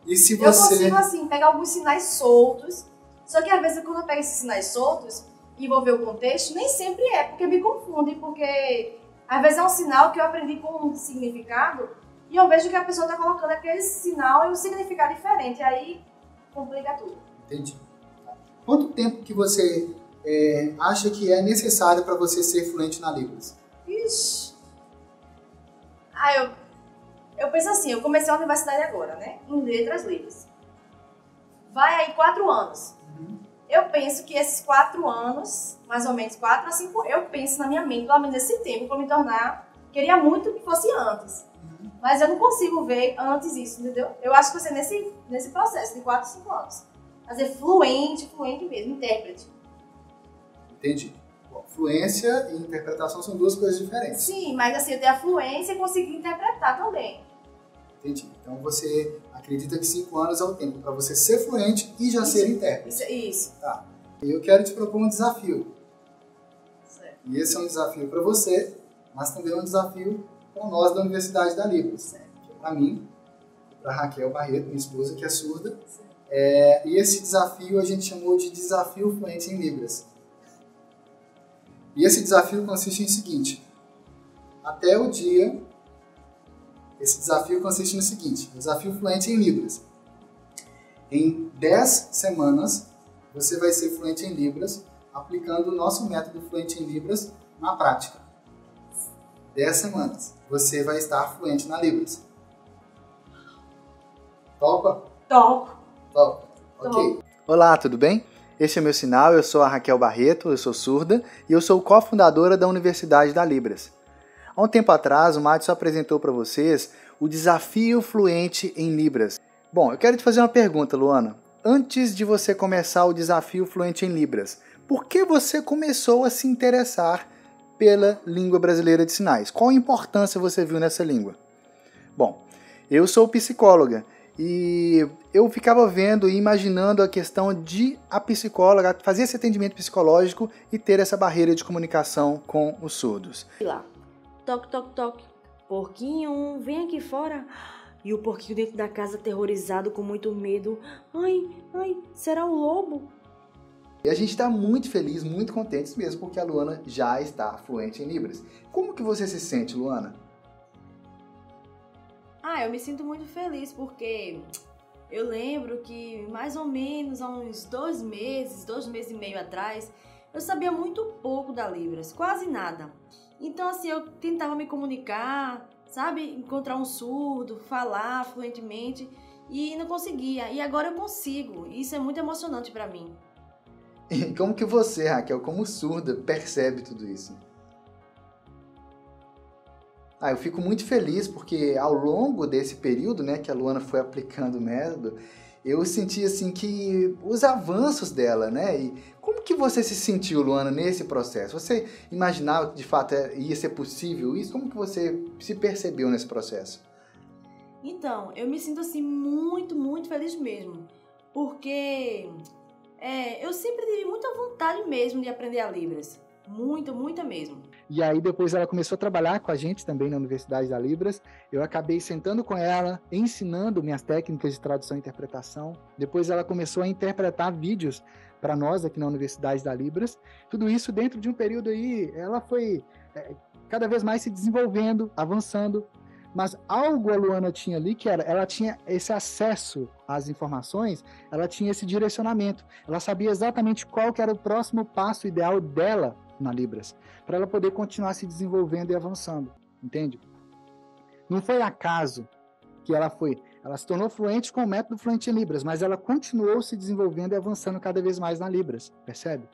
E se Eu você... consigo, assim, pegar alguns sinais soltos, só que às vezes quando eu pego esses sinais soltos e vou ver o contexto, nem sempre é, porque me confunde, porque às vezes é um sinal que eu aprendi com um significado e eu vejo que a pessoa está colocando aquele sinal e um significado diferente, aí complica tudo. Entendi. Quanto tempo que você acha que é necessário para você ser fluente na Libras? Ixi. Eu penso assim, eu comecei a universidade agora, né? Em letras livres. Vai aí 4 anos. Eu penso que esses 4 anos, mais ou menos 4 a 5, eu penso na minha mente, pelo menos esse tempo, para me tornar... Queria muito que fosse antes. Mas eu não consigo ver antes isso, entendeu? Eu acho que você nesse processo de 4, 5 anos. Fazer fluente mesmo, intérprete. Entendi. Bom, fluência e interpretação são duas coisas diferentes. Sim, mas assim, eu tenho a fluência e conseguir interpretar também. Entendi. Então você acredita que 5 anos é o tempo para você ser fluente e já ser intérprete. Isso. Tá. Eu quero te propor um desafio. Certo. E esse é um desafio para você, mas também é um desafio para nós da Universidade da Libras. Para mim, para Raquel Barreto, minha esposa, que é surda. E esse desafio a gente chamou de Desafio Fluente em Libras. E esse desafio consiste em seguinte. Esse desafio consiste no seguinte. Desafio Fluente em Libras. Em 10 semanas, você vai ser fluente em Libras, aplicando o nosso método Fluente em Libras na prática. 10 semanas. Você vai estar fluente na Libras. Topa? Topo. Ok. Olá, tudo bem? Este é meu sinal, eu sou a Raquel Barreto, eu sou surda e eu sou cofundadora da Universidade da Libras. Há um tempo atrás, o Madison apresentou para vocês o Desafio Fluente em Libras. Bom, eu quero te fazer uma pergunta, Luana. Antes de você começar o Desafio Fluente em Libras, por que você começou a se interessar pela língua brasileira de sinais? Qual a importância você viu nessa língua? Bom, eu sou psicóloga e eu ficava vendo e imaginando a questão de a psicóloga fazer esse atendimento psicológico e ter essa barreira de comunicação com os surdos. Lá, toque, toque, toque. Porquinho, vem aqui fora. E o porquinho dentro da casa aterrorizado com muito medo. Ai, será o lobo? E a gente está muito feliz, muito contentes mesmo, porque a Luana já está fluente em Libras. Como que você se sente, Luana? Eu me sinto muito feliz porque eu lembro que mais ou menos há uns 2 meses e meio atrás, eu sabia muito pouco da Libras, quase nada. Então assim, eu tentava me comunicar, sabe, encontrar um surdo, falar fluentemente e não conseguia. E agora eu consigo, isso é muito emocionante para mim. E como que você, Raquel, como surda, percebe tudo isso? Eu fico muito feliz porque ao longo desse período, né, que a Luana foi aplicando o método, eu senti assim que os avanços dela, né? E como que você se sentiu, Luana, nesse processo? Você imaginava que de fato ia ser possível isso? Como que você se percebeu nesse processo? Então, eu me sinto assim muito, muito feliz mesmo, porque eu sempre tive muita vontade mesmo de aprender a Libras. Muita mesmo. E aí depois ela começou a trabalhar com a gente também na Universidade da Libras. Eu acabei sentando com ela, ensinando minhas técnicas de tradução e interpretação. Depois ela começou a interpretar vídeos para nós aqui na Universidade da Libras. Tudo isso dentro de um período aí, ela foi cada vez mais se desenvolvendo, avançando. Mas algo a Luana tinha ali, que ela tinha esse acesso às informações, ela tinha esse direcionamento. Ela sabia exatamente qual que era o próximo passo ideal dela na Libras, para ela poder continuar se desenvolvendo e avançando, entende? Não foi acaso que ela se tornou fluente com o método Fluente em Libras, mas ela continuou se desenvolvendo e avançando cada vez mais na Libras, percebe?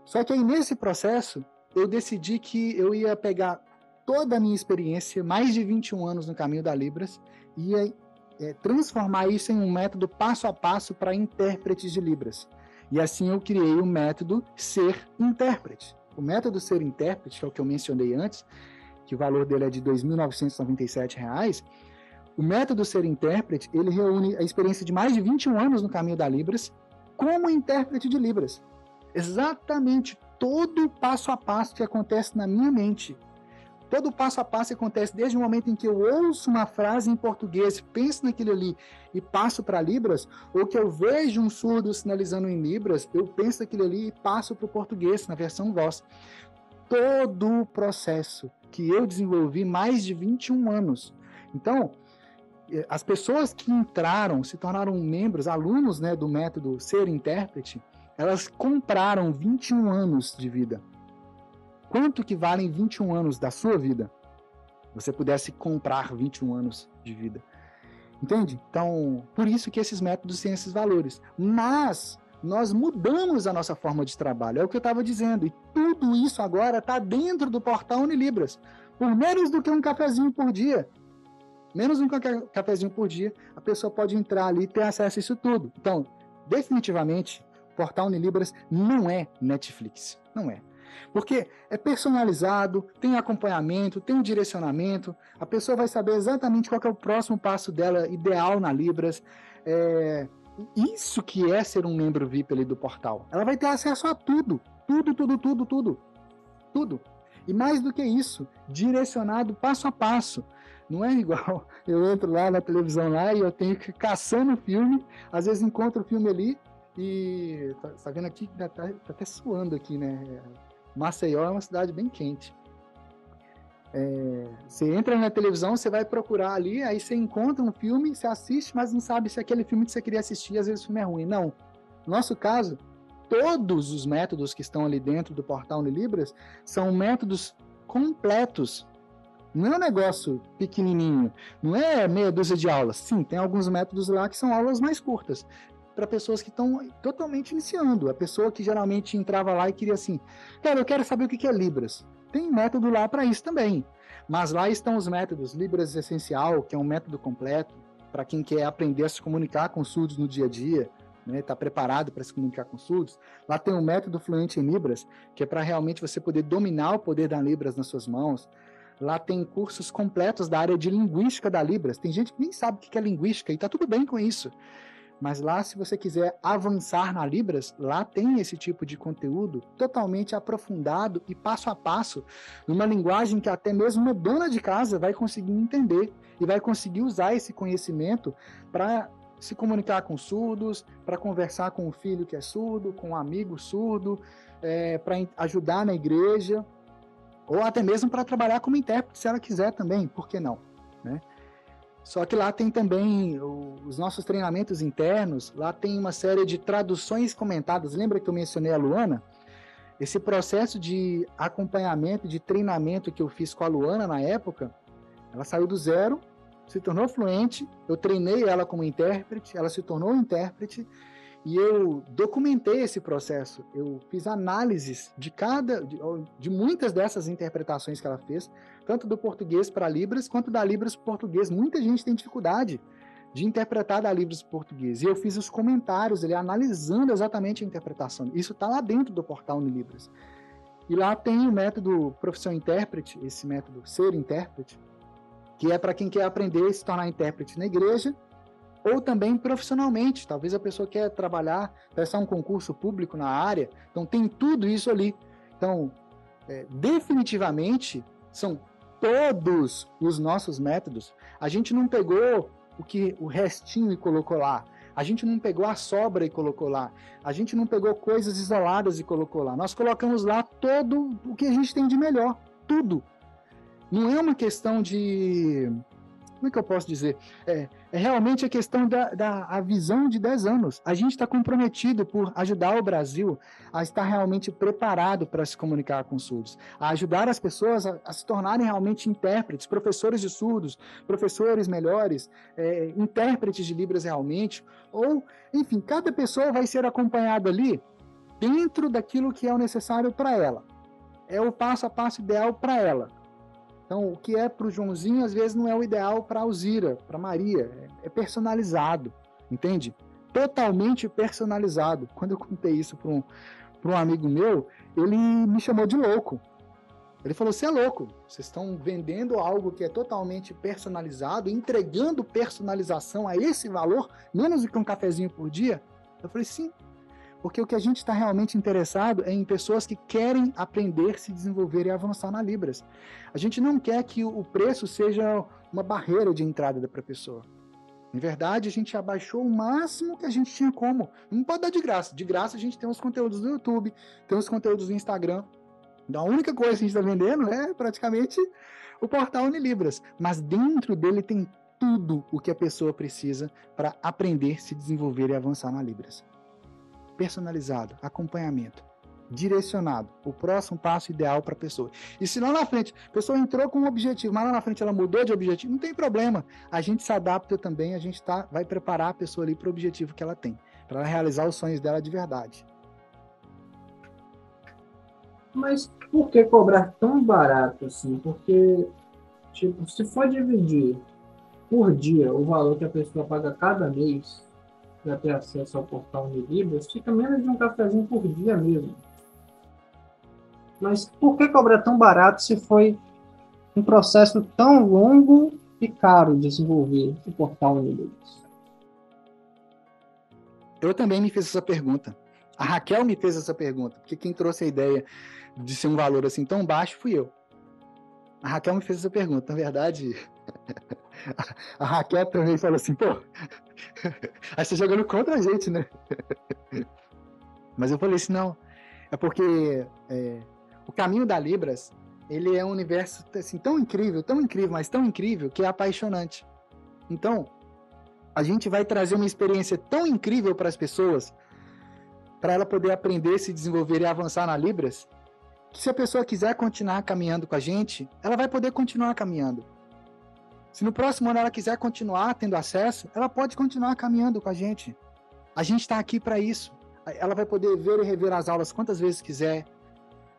Só que aí nesse processo, eu decidi que eu ia pegar toda a minha experiência, mais de 21 anos no caminho da Libras, e ia transformar isso em um método passo a passo para intérpretes de Libras. E assim eu criei o método Ser Intérprete. O método Ser Intérprete, que é o que eu mencionei antes, que o valor dele é de R$ 2.997, o método Ser Intérprete, ele reúne a experiência de mais de 21 anos no caminho da Libras como intérprete de Libras. Exatamente todo o passo a passo que acontece na minha mente. Todo passo a passo acontece desde o momento em que eu ouço uma frase em português, penso naquilo ali e passo para Libras, ou que eu vejo um surdo sinalizando em Libras, eu penso naquilo ali e passo para o português, na versão voz. Todo o processo que eu desenvolvi mais de 21 anos. Então, as pessoas que entraram, se tornaram membros, alunos, né, do método Ser Intérprete, elas compraram 21 anos de vida. Quanto que valem 21 anos da sua vida? Você pudesse comprar 21 anos de vida. Entende? Então, por isso que esses métodos têm esses valores. Mas nós mudamos a nossa forma de trabalho. É o que eu estava dizendo. E tudo isso agora está dentro do portal Unilibras. Por menos do que um cafezinho por dia. menos um cafezinho por dia, a pessoa pode entrar ali e ter acesso a isso tudo. Então, definitivamente, o portal Unilibras não é Netflix. Não é. Porque é personalizado, tem acompanhamento, tem um direcionamento, a pessoa vai saber exatamente qual que é o próximo passo dela ideal na Libras. Isso que é ser um membro VIP ali do portal. Ela vai ter acesso a tudo. Tudo. E mais do que isso, direcionado passo a passo. Não é igual, eu entro lá na televisão lá e eu tenho que ir caçando o filme, às vezes encontro o filme ali e tá vendo aqui, tá até suando aqui, né? Maceió é uma cidade bem quente. Você entra na televisão, você vai procurar ali, aí você encontra um filme, você assiste, mas não sabe se é aquele filme que você queria assistir, às vezes o filme é ruim. Não. No nosso caso, todos os métodos que estão ali dentro do portal Unilibras são métodos completos. Não é um negócio pequenininho, não é meia dúzia de aulas. Sim, tem alguns métodos lá que são aulas mais curtas, para pessoas que estão totalmente iniciando. A pessoa que geralmente entrava lá e queria assim, cara, eu quero saber o que é Libras. Tem método lá para isso também. Mas lá estão os métodos Libras Essencial, que é um método completo, para quem quer aprender a se comunicar com surdos no dia a dia, né, tá preparado para se comunicar com surdos. Lá tem o método Fluente em Libras, que é para realmente você poder dominar o poder da Libras nas suas mãos. Lá tem cursos completos da área de linguística da Libras. Tem gente que nem sabe o que é linguística e tá tudo bem com isso. Mas lá, se você quiser avançar na Libras, lá tem esse tipo de conteúdo totalmente aprofundado e passo a passo, numa linguagem que até mesmo uma dona de casa vai conseguir entender e vai conseguir usar esse conhecimento para se comunicar com surdos, para conversar com o filho que é surdo, com um amigo surdo, para ajudar na igreja, ou até mesmo para trabalhar como intérprete, se ela quiser também, por que não, né? Só que lá tem também os nossos treinamentos internos, lá tem uma série de traduções comentadas. Lembra que eu mencionei a Luana? Esse processo de acompanhamento, de treinamento que eu fiz com a Luana na época, ela saiu do zero, se tornou fluente, eu treinei ela como intérprete, ela se tornou intérprete, e eu documentei esse processo. Eu fiz análises de muitas dessas interpretações que ela fez, tanto do português para Libras, quanto da Libras para o português. Muita gente tem dificuldade de interpretar da Libras para o português. E eu fiz os comentários, analisando exatamente a interpretação. Isso está lá dentro do portal Unilibras. E lá tem o método Profissão Intérprete, esse método Ser Intérprete, que é para quem quer aprender a se tornar intérprete na igreja, ou também profissionalmente. Talvez a pessoa quer trabalhar, prestar um concurso público na área, então tem tudo isso ali. Então, definitivamente, são todos os nossos métodos. A gente não pegou o restinho e colocou lá. A gente não pegou a sobra e colocou lá. A gente não pegou coisas isoladas e colocou lá. Nós colocamos lá todo o que a gente tem de melhor. Tudo. Não é uma questão de... Como é que eu posso dizer? É realmente a questão da visão de 10 anos. A gente está comprometido por ajudar o Brasil a estar realmente preparado para se comunicar com surdos, a ajudar as pessoas a se tornarem realmente intérpretes, professores de surdos, professores melhores, intérpretes de Libras realmente, ou, enfim, cada pessoa vai ser acompanhada ali dentro daquilo que é o necessário para ela. É o passo a passo ideal para ela. Então, o que é para o Joãozinho, às vezes, não é o ideal para a Alzira, para a Maria. É personalizado, entende? Totalmente personalizado. Quando eu contei isso para um amigo meu, ele me chamou de louco. Ele falou, você é louco, vocês estão vendendo algo que é totalmente personalizado, entregando personalização a esse valor, menos do que um cafezinho por dia? Eu falei, sim. Porque o que a gente está realmente interessado é em pessoas que querem aprender, se desenvolver e avançar na Libras. A gente não quer que o preço seja uma barreira de entrada para a pessoa. Em verdade, a gente abaixou o máximo que a gente tinha como. Não pode dar de graça. De graça a gente tem os conteúdos do YouTube, tem os conteúdos do Instagram. Então a única coisa que a gente está vendendo é praticamente o portal Unilibras. Mas dentro dele tem tudo o que a pessoa precisa para aprender, se desenvolver e avançar na Libras. Personalizado, acompanhamento, direcionado, o próximo passo ideal para a pessoa. E se lá na frente, a pessoa entrou com um objetivo, mas lá na frente ela mudou de objetivo, não tem problema. A gente se adapta também, a gente vai preparar a pessoa ali para o objetivo que ela tem, para ela realizar os sonhos dela de verdade. Mas por que cobrar tão barato assim? Porque, tipo, se for dividir por dia, o valor que a pessoa paga cada mês para ter acesso ao portal Unilibras, fica menos de um cafezinho por dia mesmo. Mas por que cobrar tão barato se foi um processo tão longo e caro de desenvolver o portal Unilibras? Eu também me fiz essa pergunta. A Raquel me fez essa pergunta, porque quem trouxe a ideia de ser um valor assim tão baixo fui eu. A Raquel me fez essa pergunta. Na verdade, a Raquel também falou assim, pô, aí você jogando contra a gente, né? Mas eu falei assim, não, é porque o caminho da Libras, ele é um universo assim, tão incrível, mas tão incrível, que é apaixonante. Então, a gente vai trazer uma experiência tão incrível para as pessoas, para ela poder aprender, se desenvolver e avançar na Libras, que se a pessoa quiser continuar caminhando com a gente, ela vai poder continuar caminhando. Se no próximo ano ela quiser continuar tendo acesso, ela pode continuar caminhando com a gente. A gente está aqui para isso. Ela vai poder ver e rever as aulas quantas vezes quiser.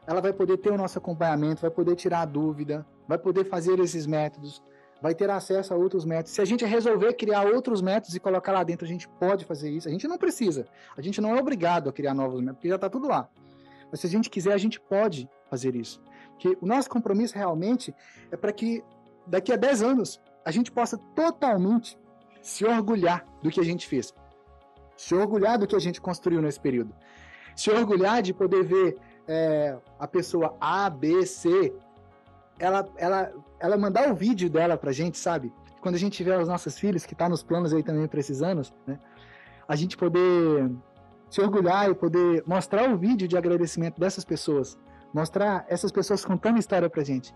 Ela vai poder ter o nosso acompanhamento, vai poder tirar a dúvida, vai poder fazer esses métodos, vai ter acesso a outros métodos. Se a gente resolver criar outros métodos e colocar lá dentro, a gente pode fazer isso. A gente não precisa. A gente não é obrigado a criar novos métodos, porque já está tudo lá. Mas se a gente quiser, a gente pode fazer isso. Porque o nosso compromisso realmente é para que daqui a 10 anos a gente possa totalmente se orgulhar do que a gente fez. Se orgulhar do que a gente construiu nesse período. Se orgulhar de poder ver a pessoa A, B, C, ela mandar o vídeo dela pra gente, sabe? Quando a gente tiver os nossos filhos, que tá nos planos aí também para esses anos, né? A gente poder se orgulhar e poder mostrar o vídeo de agradecimento dessas pessoas, mostrar essas pessoas contando história pra gente.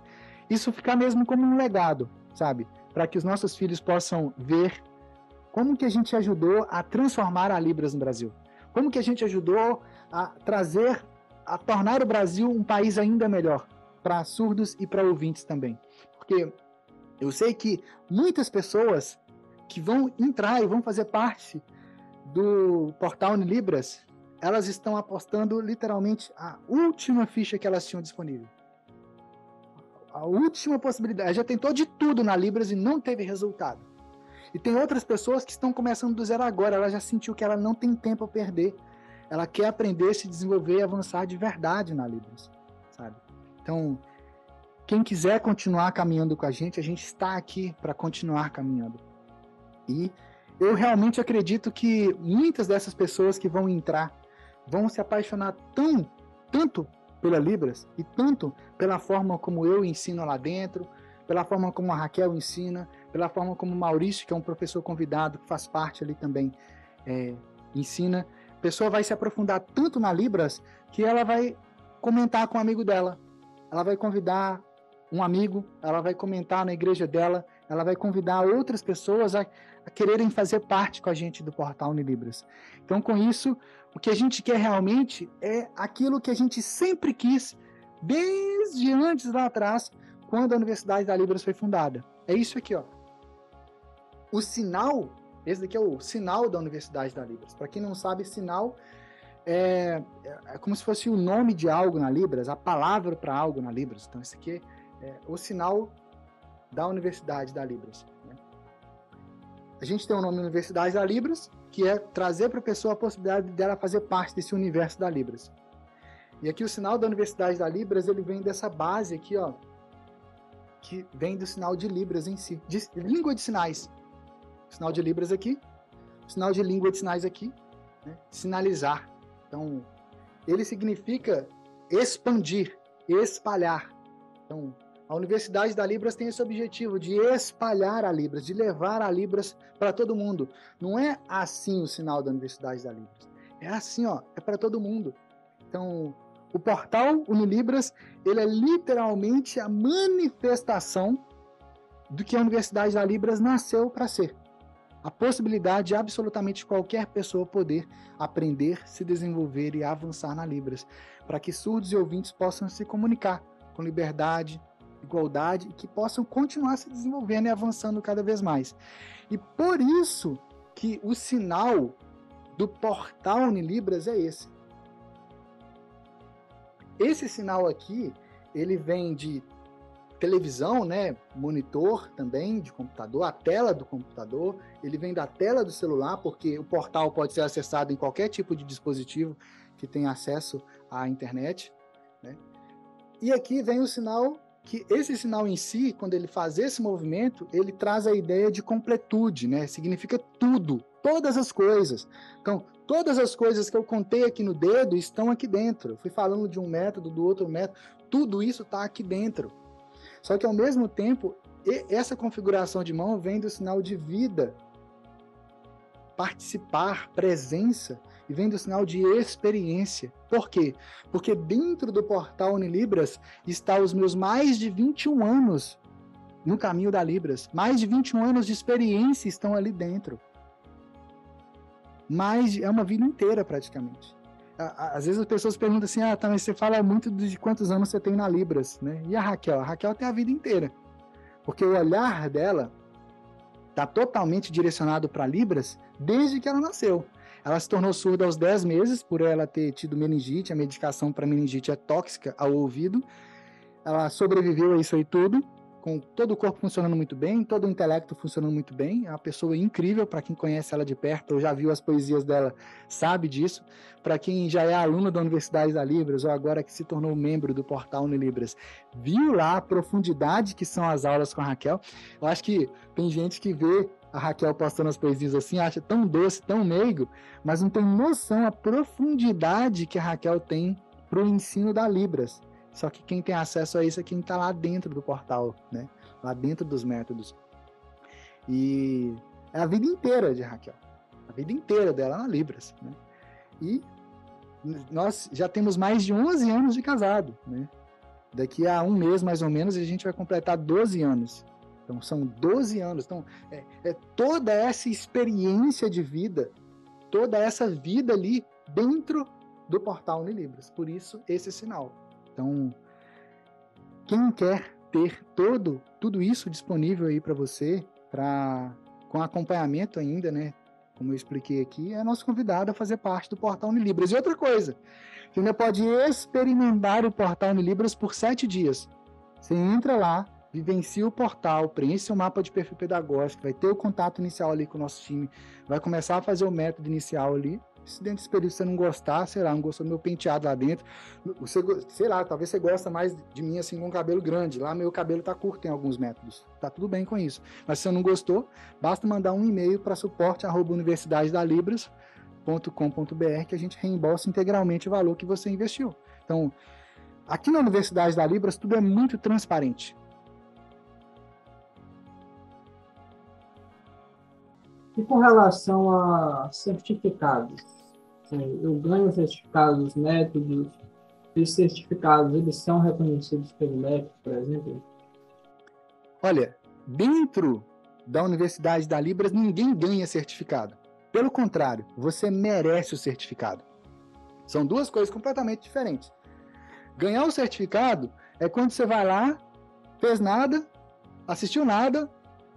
Isso ficar mesmo como um legado, sabe? Para que os nossos filhos possam ver como que a gente ajudou a transformar a Libras no Brasil. Como que a gente ajudou a tornar o Brasil um país ainda melhor, para surdos e para ouvintes também. Porque eu sei que muitas pessoas que vão entrar e vão fazer parte do portal Unilibras, elas estão apostando literalmente a última ficha que elas tinham disponível. A última possibilidade. Já tentou de tudo na Libras e não teve resultado. E tem outras pessoas que estão começando do zero agora. Ela já sentiu que ela não tem tempo a perder. Ela quer aprender, se desenvolver e avançar de verdade na Libras, sabe? Então, quem quiser continuar caminhando com a gente está aqui para continuar caminhando. E eu realmente acredito que muitas dessas pessoas que vão entrar vão se apaixonar tanto pela Libras e tanto pela forma como eu ensino lá dentro, pela forma como a Raquel ensina, pela forma como o Maurício, que é um professor convidado, que faz parte ali também, ensina. A pessoa vai se aprofundar tanto na Libras que ela vai comentar com um amigo dela. Ela vai convidar um amigo, ela vai comentar na igreja dela, ela vai convidar outras pessoas a quererem fazer parte com a gente do portal Unilibras. Então, com isso, o que a gente quer realmente é aquilo que a gente sempre quis, desde antes lá atrás, quando a Universidade da Libras foi fundada. É isso aqui, ó. O sinal, esse daqui é o sinal da Universidade da Libras. Para quem não sabe, sinal é como se fosse o nome de algo na Libras, a palavra para algo na Libras. Então, esse aqui é o sinal da Universidade da Libras. Né? A gente tem o nome Universidade da Libras, que é trazer para a pessoa a possibilidade dela fazer parte desse universo da Libras. E aqui o sinal da Universidade da Libras, ele vem dessa base aqui, ó, que vem do sinal de Libras em si, de língua de sinais. O sinal de Libras aqui, o sinal de língua de sinais aqui, né? Sinalizar. Então, ele significa expandir, espalhar. Então, a Universidade da Libras tem esse objetivo de espalhar a Libras, de levar a Libras para todo mundo. Não é assim o sinal da Universidade da Libras. É assim, ó, é para todo mundo. Então, o portal Unilibras, ele é literalmente a manifestação do que a Universidade da Libras nasceu para ser. A possibilidade de absolutamente qualquer pessoa poder aprender, se desenvolver e avançar na Libras, para que surdos e ouvintes possam se comunicar com liberdade, igualdade e que possam continuar se desenvolvendo e avançando cada vez mais. E por isso que o sinal do portal Unilibras é esse. Esse sinal aqui, ele vem de televisão, né, monitor também de computador, a tela do computador, ele vem da tela do celular, porque o portal pode ser acessado em qualquer tipo de dispositivo que tenha acesso à internet, né? E aqui vem o sinal, que esse sinal em si, quando ele faz esse movimento, ele traz a ideia de completude, né? Significa tudo, todas as coisas. Então, todas as coisas que eu contei aqui no dedo estão aqui dentro. Eu fui falando de um método, do outro método, tudo isso está aqui dentro. Só que, ao mesmo tempo, essa configuração de mão vem do sinal de vida, participar, presença, e vem do sinal de experiência. Por quê? Porque dentro do portal Unilibras está os meus mais de 21 anos no caminho da Libras. Mais de 21 anos de experiência estão ali dentro. É uma vida inteira, praticamente. Às vezes as pessoas perguntam assim, tá, mas você fala muito de quantos anos você tem na Libras, né? E a Raquel? A Raquel tem a vida inteira. Porque o olhar dela está totalmente direcionado para Libras desde que ela nasceu. Ela se tornou surda aos 10 meses, por ela ter tido meningite. A medicação para meningite é tóxica ao ouvido. Ela sobreviveu a isso aí tudo, com todo o corpo funcionando muito bem, todo o intelecto funcionando muito bem. É uma pessoa incrível, para quem conhece ela de perto, ou já viu as poesias dela, sabe disso. Para quem já é aluno da Universidade da Libras, ou agora que se tornou membro do portal Unilibras, viu lá a profundidade que são as aulas com a Raquel. Eu acho que tem gente que vê a Raquel postando as poesias assim, acha tão doce, tão meigo, mas não tem noção a profundidade que a Raquel tem para o ensino da Libras. Só que quem tem acesso a isso é quem está lá dentro do portal, né? Lá dentro dos métodos. E é a vida inteira de Raquel. A vida inteira dela na Libras, né? E nós já temos mais de 11 anos de casado, né? Daqui a um mês, mais ou menos, a gente vai completar 12 anos. Então, são 12 anos. Então, toda essa experiência de vida, toda essa vida ali dentro do portal Unilibras. Por isso, esse sinal. Então, quem quer ter tudo isso disponível aí para você, com acompanhamento ainda, né? Como eu expliquei aqui, é nosso convidado a fazer parte do portal Unilibras. E outra coisa, você ainda pode experimentar o portal Unilibras por 7 dias. Você entra lá, vivencia o portal, preenche seu mapa de perfil pedagógico, vai ter o contato inicial ali com o nosso time, vai começar a fazer o método inicial ali. Se dentro desse período você não gostar, sei lá, não gostou do meu penteado lá dentro, você, sei lá, talvez você gosta mais de mim assim com o cabelo grande, lá meu cabelo tá curto em alguns métodos, tá tudo bem com isso. Mas se você não gostou, basta mandar um e-mail para suporte@universidadedalibras.com.br que a gente reembolsa integralmente o valor que você investiu. Então, aqui na Universidade da Libras tudo é muito transparente. E com relação a certificados? Eu ganho certificados dos métodos, esses certificados, eles são reconhecidos pelo MEC, por exemplo? Olha, dentro da Universidade da Libras, ninguém ganha certificado. Pelo contrário, você merece o certificado. São duas coisas completamente diferentes. Ganhar o certificado é quando você vai lá, fez nada, assistiu nada,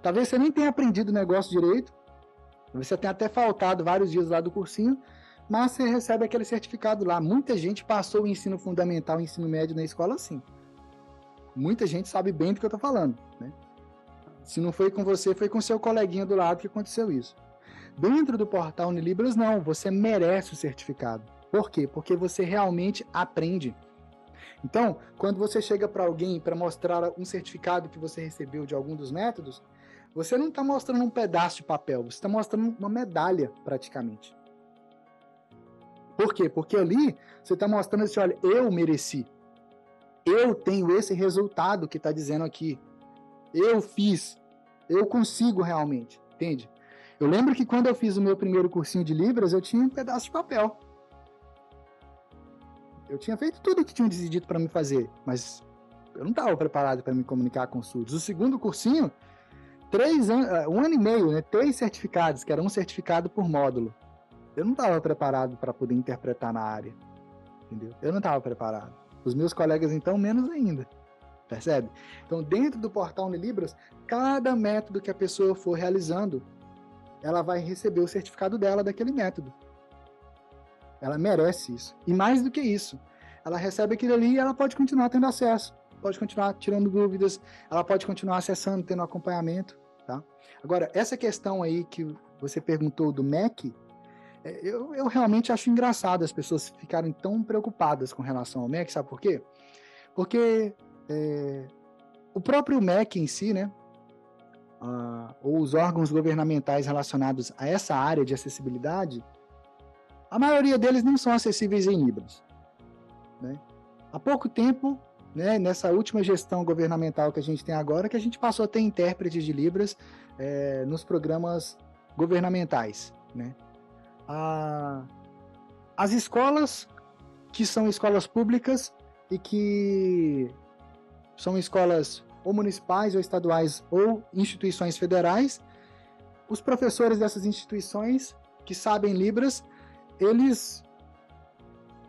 talvez você nem tenha aprendido o negócio direito, você tenha até faltado vários dias lá do cursinho, mas você recebe aquele certificado lá. Muita gente passou o ensino fundamental e ensino médio na escola assim. Muita gente sabe bem do que eu estou falando, né? Se não foi com você, foi com seu coleguinha do lado que aconteceu isso. Dentro do portal Unilibras, não. Você merece o certificado. Por quê? Porque você realmente aprende. Então, quando você chega para alguém para mostrar um certificado que você recebeu de algum dos métodos, você não está mostrando um pedaço de papel, você está mostrando uma medalha, praticamente. Por quê? Porque ali você está mostrando assim, olha, eu mereci. Eu tenho esse resultado que está dizendo aqui. Eu fiz. Eu consigo realmente. Entende? Eu lembro que quando eu fiz o meu primeiro cursinho de Libras, eu tinha um pedaço de papel. Eu tinha feito tudo o que tinham decidido para me fazer, mas eu não estava preparado para me comunicar com os surdos. O segundo cursinho, 3 anos, 1 ano e meio, né? 3 certificados, que era um certificado por módulo. Eu não estava preparado para poder interpretar na área. Entendeu? Eu não estava preparado. Os meus colegas, então, menos ainda. Percebe? Então, dentro do portal Unilibras, cada método que a pessoa for realizando, ela vai receber o certificado dela daquele método. Ela merece isso. E mais do que isso, ela recebe aquilo ali e ela pode continuar tendo acesso. pode continuar tirando dúvidas, ela pode continuar acessando, tendo acompanhamento, tá? Agora, essa questão aí que você perguntou do MEC, eu realmente acho engraçado as pessoas ficarem tão preocupadas com relação ao MEC, sabe por quê? Porque o próprio MEC em si, né, ou os órgãos governamentais relacionados a essa área de acessibilidade, a maioria deles não são acessíveis em Libras, né? Há pouco tempo, né, nessa última gestão governamental que a gente tem agora, que a gente passou a ter intérpretes de Libras nos programas governamentais, né? As escolas que são escolas públicas e que são escolas ou municipais ou estaduais ou instituições federais, os professores dessas instituições que sabem Libras, eles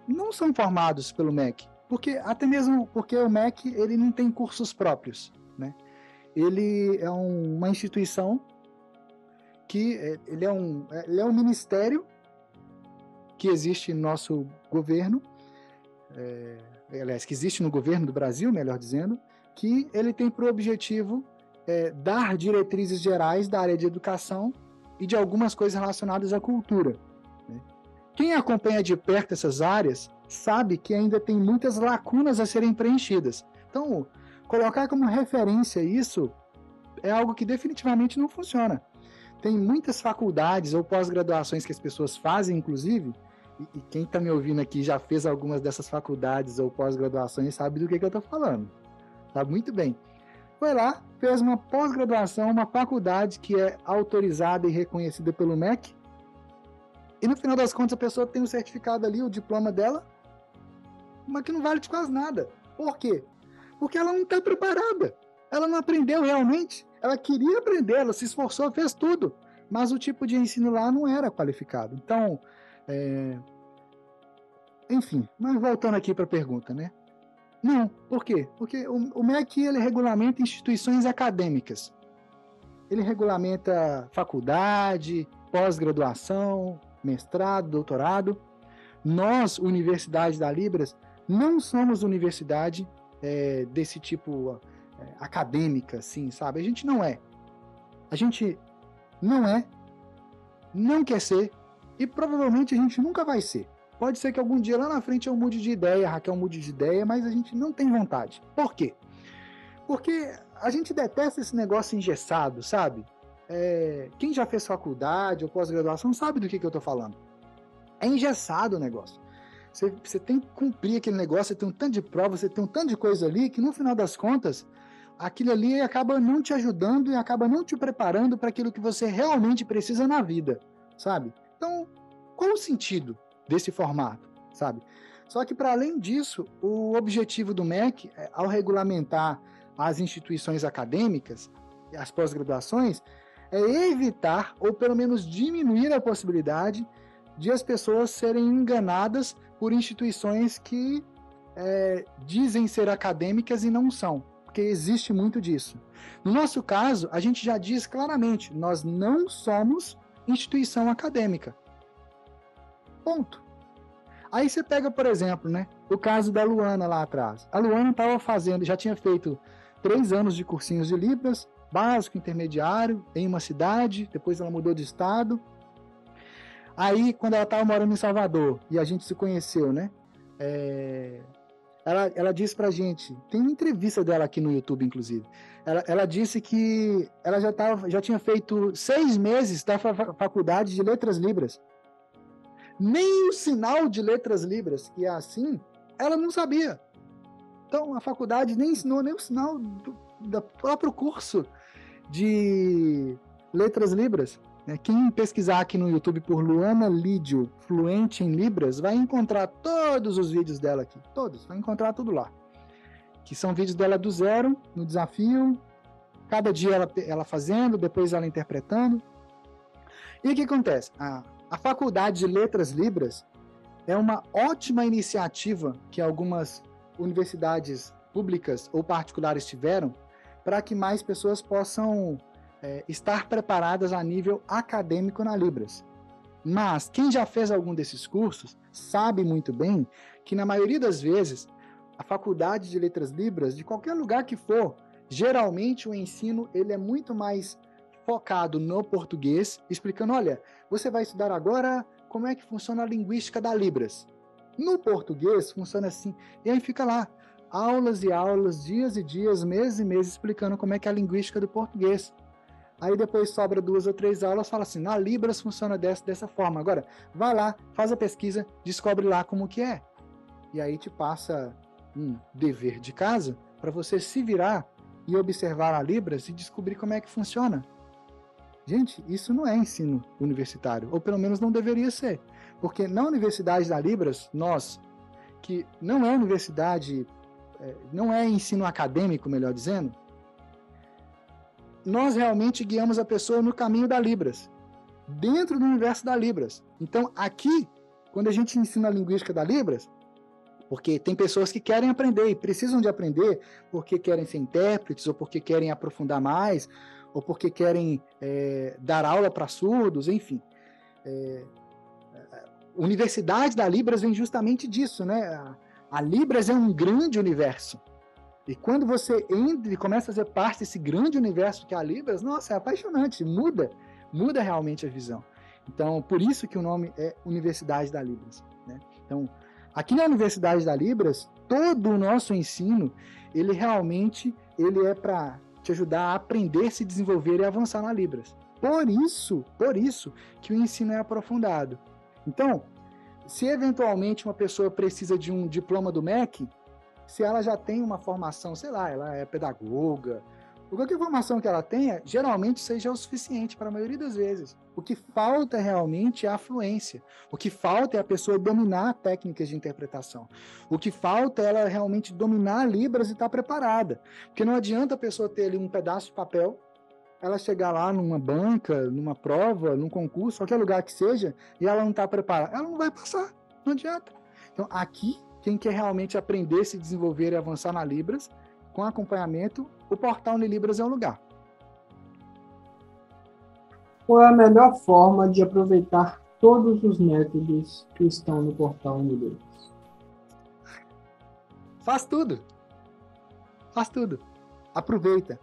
não são formados pelo MEC, até mesmo porque o MEC ele não tem cursos próprios, né? Ele é uma instituição que ele é um ministério que existe no nosso governo, aliás, que existe no governo do Brasil, melhor dizendo, que ele tem por objetivo dar diretrizes gerais da área de educação e de algumas coisas relacionadas à cultura, né? Quem acompanha de perto essas áreas sabe que ainda tem muitas lacunas a serem preenchidas. Então, colocar como referência isso é algo que definitivamente não funciona. Tem muitas faculdades ou pós-graduações que as pessoas fazem, inclusive, e quem está me ouvindo aqui já fez algumas dessas faculdades ou pós-graduações sabe do que eu estou falando. Sabe muito bem. Foi lá, fez uma pós-graduação, uma faculdade que é autorizada e reconhecida pelo MEC, e no final das contas a pessoa tem o certificado ali, o diploma dela, mas que não vale de quase nada. Por quê? Porque ela não está preparada. Ela não aprendeu realmente. Ela queria aprender, ela se esforçou, fez tudo. Mas o tipo de ensino lá não era qualificado. Então, enfim, mas voltando aqui para a pergunta, né? Não, por quê? Porque o MEC ele regulamenta instituições acadêmicas. Ele regulamenta faculdade, pós-graduação, mestrado, doutorado. Nós, Universidade da Libras, não somos universidade desse tipo acadêmica, assim, sabe? A gente não é. A gente não é, não quer ser e provavelmente a gente nunca vai ser. Pode ser que algum dia lá na frente eu mude de ideia, a Raquel mude de ideia, mas a gente não tem vontade. Por quê? Porque a gente detesta esse negócio engessado, sabe? Quem já fez faculdade ou pós-graduação sabe do que eu tô falando. É engessado o negócio. Você tem que cumprir aquele negócio, você tem um tanto de prova, você tem um tanto de coisa ali, que no final das contas, aquilo ali acaba não te ajudando e acaba não te preparando para aquilo que você realmente precisa na vida, sabe? Então, qual o sentido desse formato, sabe? Só que, para além disso, o objetivo do MEC, ao regulamentar as instituições acadêmicas, as pós-graduações, é evitar, ou pelo menos diminuir a possibilidade de as pessoas serem enganadas por instituições que dizem ser acadêmicas e não são, porque existe muito disso. No nosso caso, a gente já diz claramente, nós não somos instituição acadêmica. Ponto. Aí você pega, por exemplo, né, o caso da Luana lá atrás. A Luana estava fazendo, já tinha feito 3 anos de cursinhos de Libras, básico, intermediário, em uma cidade, depois ela mudou de estado. Aí, quando ela estava morando em Salvador, e a gente se conheceu, né, ela disse pra gente, tem uma entrevista dela aqui no YouTube, inclusive, ela disse que ela já tinha feito 6 meses da faculdade de Letras Libras. Nem o sinal de Letras Libras, que é assim, ela não sabia. Então, a faculdade nem ensinou nem o sinal do próprio curso de Letras Libras. Quem pesquisar aqui no YouTube por Luana Lídio, fluente em Libras, vai encontrar todos os vídeos dela aqui. Todos, vai encontrar tudo lá. Que são vídeos dela do zero, no desafio. Cada dia ela fazendo, depois ela interpretando. E o que acontece? A Faculdade de Letras Libras é uma ótima iniciativa que algumas universidades públicas ou particulares tiveram para que mais pessoas possam estar preparadas a nível acadêmico na Libras. Mas quem já fez algum desses cursos sabe muito bem que na maioria das vezes a faculdade de letras libras, de qualquer lugar que for, geralmente o ensino ele é muito mais focado no português, explicando, olha, você vai estudar agora como é que funciona a linguística da Libras. No português funciona assim, e aí fica lá, aulas e aulas, dias e dias, meses e meses, explicando como é que é a linguística do português. Aí depois sobra 2 ou 3 aulas, fala assim, na Libras funciona dessa forma. Agora, vai lá, faz a pesquisa, descobre lá como que é. E aí te passa um dever de casa para você se virar e observar a Libras e descobrir como é que funciona. Gente, isso não é ensino universitário, ou pelo menos não deveria ser. Porque na Universidade da Libras, nós, que não é universidade, não é ensino acadêmico, melhor dizendo, nós realmente guiamos a pessoa no caminho da Libras, dentro do universo da Libras. Então, aqui, quando a gente ensina a linguística da Libras, porque tem pessoas que querem aprender e precisam de aprender porque querem ser intérpretes, ou porque querem aprofundar mais, ou porque querem dar aula para surdos, enfim. Universidade da Libras vem justamente disso, né? A Libras é um grande universo. E quando você entra e começa a fazer parte desse grande universo que é a Libras, nossa, é apaixonante, muda realmente a visão. Então, por isso que o nome é Universidade da Libras, né? Então, aqui na Universidade da Libras, todo o nosso ensino, ele é para te ajudar a aprender, se desenvolver e avançar na Libras. Por isso que o ensino é aprofundado. Então, se eventualmente uma pessoa precisa de um diploma do MEC, se ela já tem uma formação, sei lá, ela é pedagoga, qualquer formação que ela tenha, geralmente seja o suficiente para a maioria das vezes. O que falta realmente é a fluência. O que falta é a pessoa dominar técnicas de interpretação. O que falta é ela realmente dominar Libras e estar preparada. Porque não adianta a pessoa ter ali um pedaço de papel, ela chegar lá numa banca, numa prova, num concurso, qualquer lugar que seja, e ela não está preparada. Ela não vai passar, não adianta. Então, aqui, quem quer realmente aprender, se desenvolver e avançar na Libras, com acompanhamento, o portal Unilibras é o lugar. Qual é a melhor forma de aproveitar todos os métodos que estão no portal Unilibras? Faz tudo. Aproveita.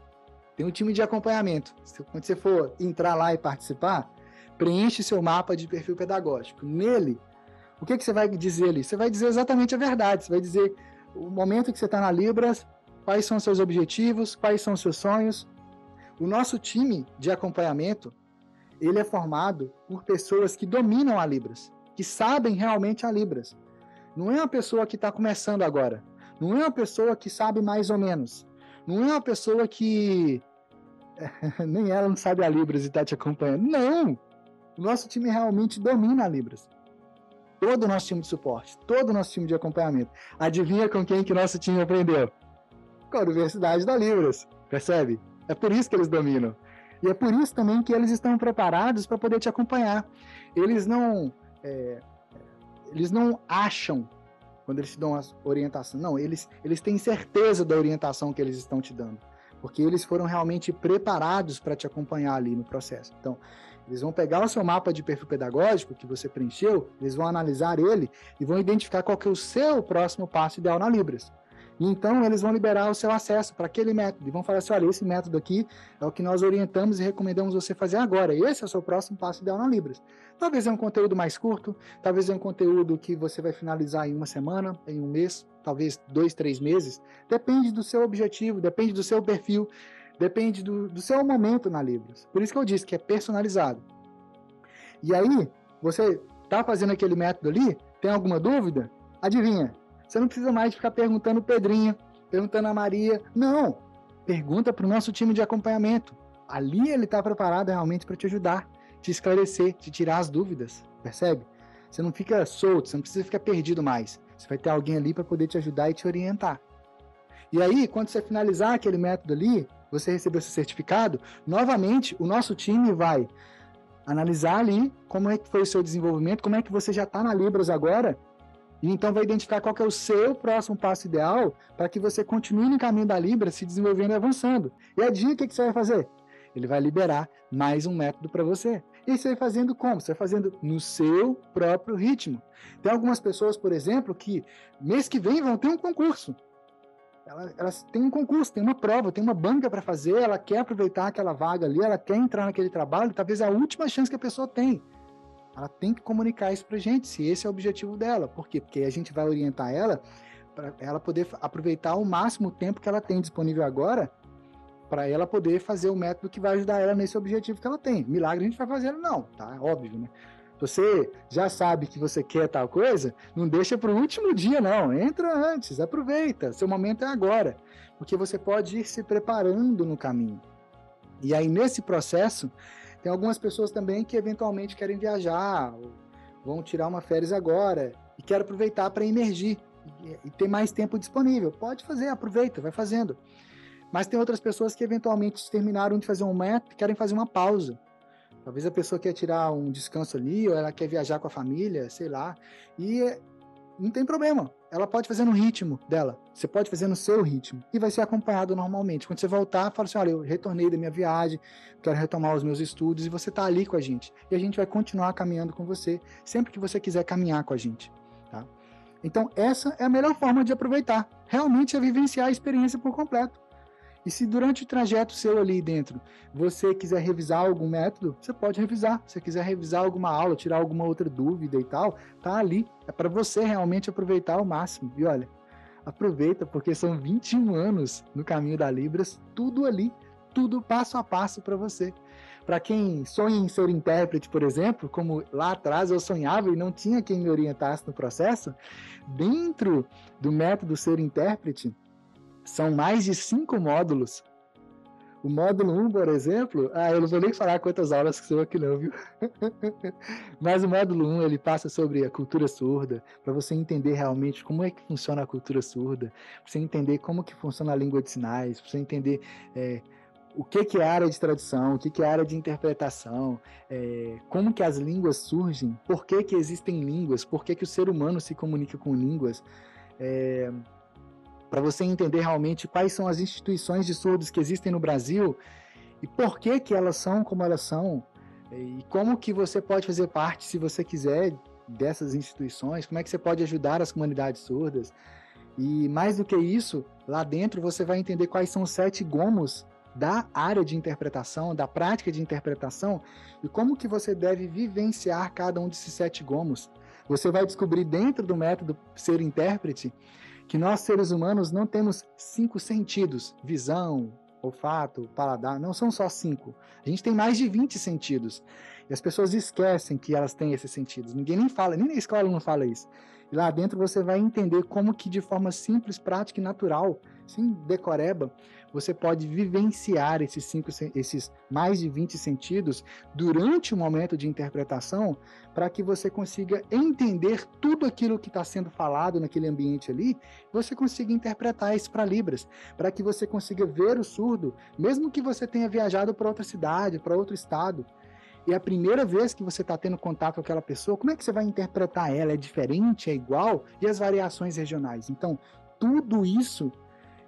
Tem um time de acompanhamento. Quando você for entrar lá e participar, preenche seu mapa de perfil pedagógico. Nele, o que você vai dizer ali? Você vai dizer exatamente a verdade. Você vai dizer o momento que você está na Libras, quais são os seus objetivos, quais são os seus sonhos. O nosso time de acompanhamento, ele é formado por pessoas que dominam a Libras, que sabem realmente a Libras. Não é uma pessoa que está começando agora. Não é uma pessoa que sabe mais ou menos. Não é uma pessoa que nem ela não sabe a Libras e está te acompanhando. Não! O nosso time realmente domina a Libras. Todo o nosso time de suporte, todo o nosso time de acompanhamento. Adivinha com quem que nosso time aprendeu? Com a Universidade da Libras, percebe? É por isso que eles dominam. E é por isso também que eles estão preparados para poder te acompanhar. Eles não acham quando eles te dão a orientação. Não, eles têm certeza da orientação que eles estão te dando. Porque eles foram realmente preparados para te acompanhar ali no processo. Então, eles vão pegar o seu mapa de perfil pedagógico que você preencheu, eles vão analisar ele e vão identificar qual que é o seu próximo passo ideal na Libras. E então, eles vão liberar o seu acesso para aquele método. E vão falar assim, olha, esse método aqui é o que nós orientamos e recomendamos você fazer agora. Esse é o seu próximo passo ideal na Libras. Talvez é um conteúdo mais curto, talvez é um conteúdo que você vai finalizar em uma semana, em um mês, talvez 2, 3 meses. Depende do seu objetivo, depende do seu perfil, depende do seu momento na Libras. Por isso que eu disse que é personalizado. E aí, você está fazendo aquele método ali, tem alguma dúvida? Adivinha? Você não precisa mais ficar perguntando o Pedrinho, perguntando a Maria. Não! Pergunta para o nosso time de acompanhamento. Ali ele está preparado realmente para te ajudar, te esclarecer, te tirar as dúvidas. Percebe? Você não fica solto, você não precisa ficar perdido mais. Você vai ter alguém ali para poder te ajudar e te orientar. E aí, quando você finalizar aquele método ali, você recebeu seu certificado, novamente o nosso time vai analisar ali como é que foi o seu desenvolvimento, como é que você já está na Libras agora, e então vai identificar qual que é o seu próximo passo ideal para que você continue no caminho da Libras, se desenvolvendo e avançando. E adivinha o que você vai fazer? Ele vai liberar mais um método para você. E você vai fazendo como? Você vai fazendo no seu próprio ritmo. Tem algumas pessoas, por exemplo, que mês que vem vão ter um concurso. Elas têm um concurso, tem uma prova, tem uma banca para fazer, ela quer aproveitar aquela vaga ali, ela quer entrar naquele trabalho, talvez é a última chance que a pessoa tem. Ela tem que comunicar isso pra gente, se esse é o objetivo dela. Por quê? Porque a gente vai orientar ela para ela poder aproveitar ao máximo o tempo que ela tem disponível agora, para ela poder fazer o método que vai ajudar ela nesse objetivo que ela tem. Milagre a gente vai fazendo não, tá? Óbvio, né? Você já sabe que você quer tal coisa, não deixa para o último dia, não. Entra antes, aproveita. Seu momento é agora. Porque você pode ir se preparando no caminho. E aí, nesse processo, tem algumas pessoas também que eventualmente querem viajar, vão tirar uma férias agora e querem aproveitar para emergir e ter mais tempo disponível. Pode fazer, aproveita, vai fazendo. Mas tem outras pessoas que eventualmente terminaram de fazer um método e querem fazer uma pausa. Talvez a pessoa quer tirar um descanso ali, ou ela quer viajar com a família, sei lá. E não tem problema. Ela pode fazer no ritmo dela. Você pode fazer no seu ritmo. E vai ser acompanhado normalmente. Quando você voltar, fala assim, olha, eu retornei da minha viagem, quero retomar os meus estudos, e você está ali com a gente. E a gente vai continuar caminhando com você, sempre que você quiser caminhar com a gente. Tá? Então, essa é a melhor forma de aproveitar. Realmente é vivenciar a experiência por completo. E se durante o trajeto seu ali dentro, você quiser revisar algum método, você pode revisar. Se você quiser revisar alguma aula, tirar alguma outra dúvida e tal, tá ali. É para você realmente aproveitar ao máximo. E olha, aproveita porque são 21 anos no caminho da Libras, tudo ali, tudo passo a passo para você. Para quem sonha em ser intérprete, por exemplo, como lá atrás eu sonhava e não tinha quem me orientasse no processo, dentro do método Ser Intérprete, são mais de 5 módulos. O módulo 1, por exemplo, eu não vou nem falar quantas aulas que são aqui não, viu? Mas o módulo 1, ele passa sobre a cultura surda, para você entender realmente como é que funciona a cultura surda, para você entender como que funciona a língua de sinais, para você entender o que é a área de tradução, o que é a área de interpretação, como que as línguas surgem, por que existem línguas, por que o ser humano se comunica com línguas, para você entender realmente quais são as instituições de surdos que existem no Brasil e por que elas são como elas são, e como que você pode fazer parte, se você quiser, dessas instituições, como é que você pode ajudar as comunidades surdas. E mais do que isso, lá dentro você vai entender quais são os 7 gomos da área de interpretação, da prática de interpretação, e como que você deve vivenciar cada um desses 7 gomos. Você vai descobrir dentro do método Ser Intérprete que nós, seres humanos, não temos 5 sentidos, visão, olfato, paladar, não são só 5. A gente tem mais de 20 sentidos. E as pessoas esquecem que elas têm esses sentidos. Ninguém nem fala, nem na escola não fala isso. E lá dentro você vai entender como que de forma simples, prática e natural, sem decoreba, você pode vivenciar esses mais de 20 sentidos durante o momento de interpretação, para que você consiga entender tudo aquilo que está sendo falado naquele ambiente ali, você consiga interpretar isso para Libras, para que você consiga ver o surdo, mesmo que você tenha viajado para outra cidade, para outro estado, e a primeira vez que você está tendo contato com aquela pessoa, como é que você vai interpretar ela? É diferente? É igual? E as variações regionais? Então, tudo isso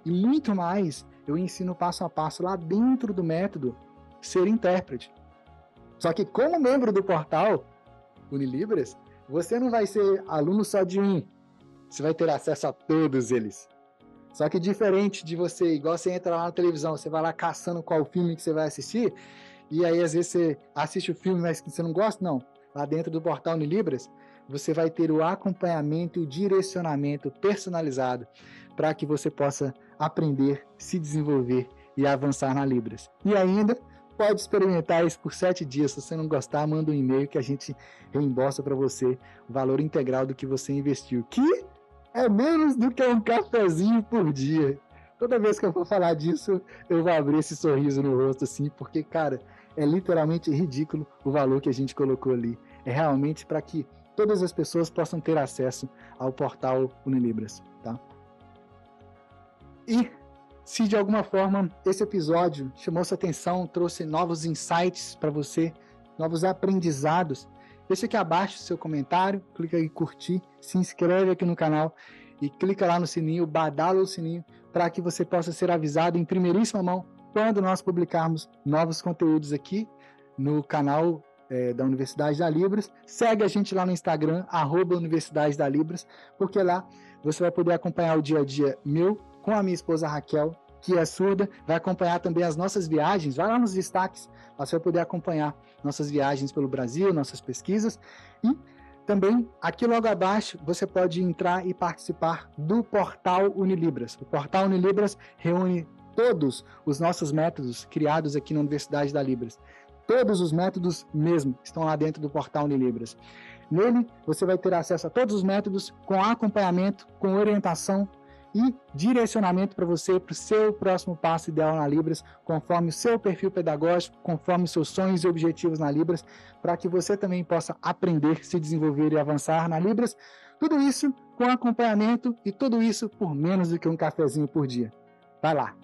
e muito mais eu ensino passo a passo lá dentro do método Ser Intérprete. Só que como membro do portal Unilibras, você não vai ser aluno só de um. Você vai ter acesso a todos eles. Só que diferente de você, igual você entra lá na televisão, você vai lá caçando qual filme que você vai assistir, e aí às vezes você assiste o filme, mas você não gosta, não. Lá dentro do portal Unilibras, você vai ter o acompanhamento e o direcionamento personalizado para que você possa aprender, se desenvolver e avançar na Libras. E ainda pode experimentar isso por 7 dias. Se você não gostar, manda um e-mail que a gente reembolsa para você o valor integral do que você investiu, que é menos do que um cafezinho por dia. Toda vez que eu for falar disso, eu vou abrir esse sorriso no rosto assim, porque, cara, é literalmente ridículo o valor que a gente colocou ali. É realmente para que todas as pessoas possam ter acesso ao portal Unilibras, tá? E se de alguma forma esse episódio chamou sua atenção, trouxe novos insights para você, novos aprendizados, deixa aqui abaixo o seu comentário, clica em curtir, se inscreve aqui no canal e clica lá no sininho, badala o sininho, para que você possa ser avisado em primeiríssima mão quando nós publicarmos novos conteúdos aqui no canal da Universidade da Libras. Segue a gente lá no Instagram, @Universidade da Libras, porque lá você vai poder acompanhar o dia a dia meu com a minha esposa Raquel, que é surda, vai acompanhar também as nossas viagens, vai lá nos destaques, lá você vai poder acompanhar nossas viagens pelo Brasil, nossas pesquisas, e também aqui logo abaixo você pode entrar e participar do portal Unilibras. O portal Unilibras reúne todos os nossos métodos criados aqui na Universidade da Libras. Todos os métodos mesmo estão lá dentro do portal Unilibras. Nele, você vai ter acesso a todos os métodos com acompanhamento, com orientação e direcionamento para você, para o seu próximo passo ideal na Libras, conforme o seu perfil pedagógico, conforme os seus sonhos e objetivos na Libras, para que você também possa aprender, se desenvolver e avançar na Libras. Tudo isso com acompanhamento e tudo isso por menos do que um cafezinho por dia. Vai lá!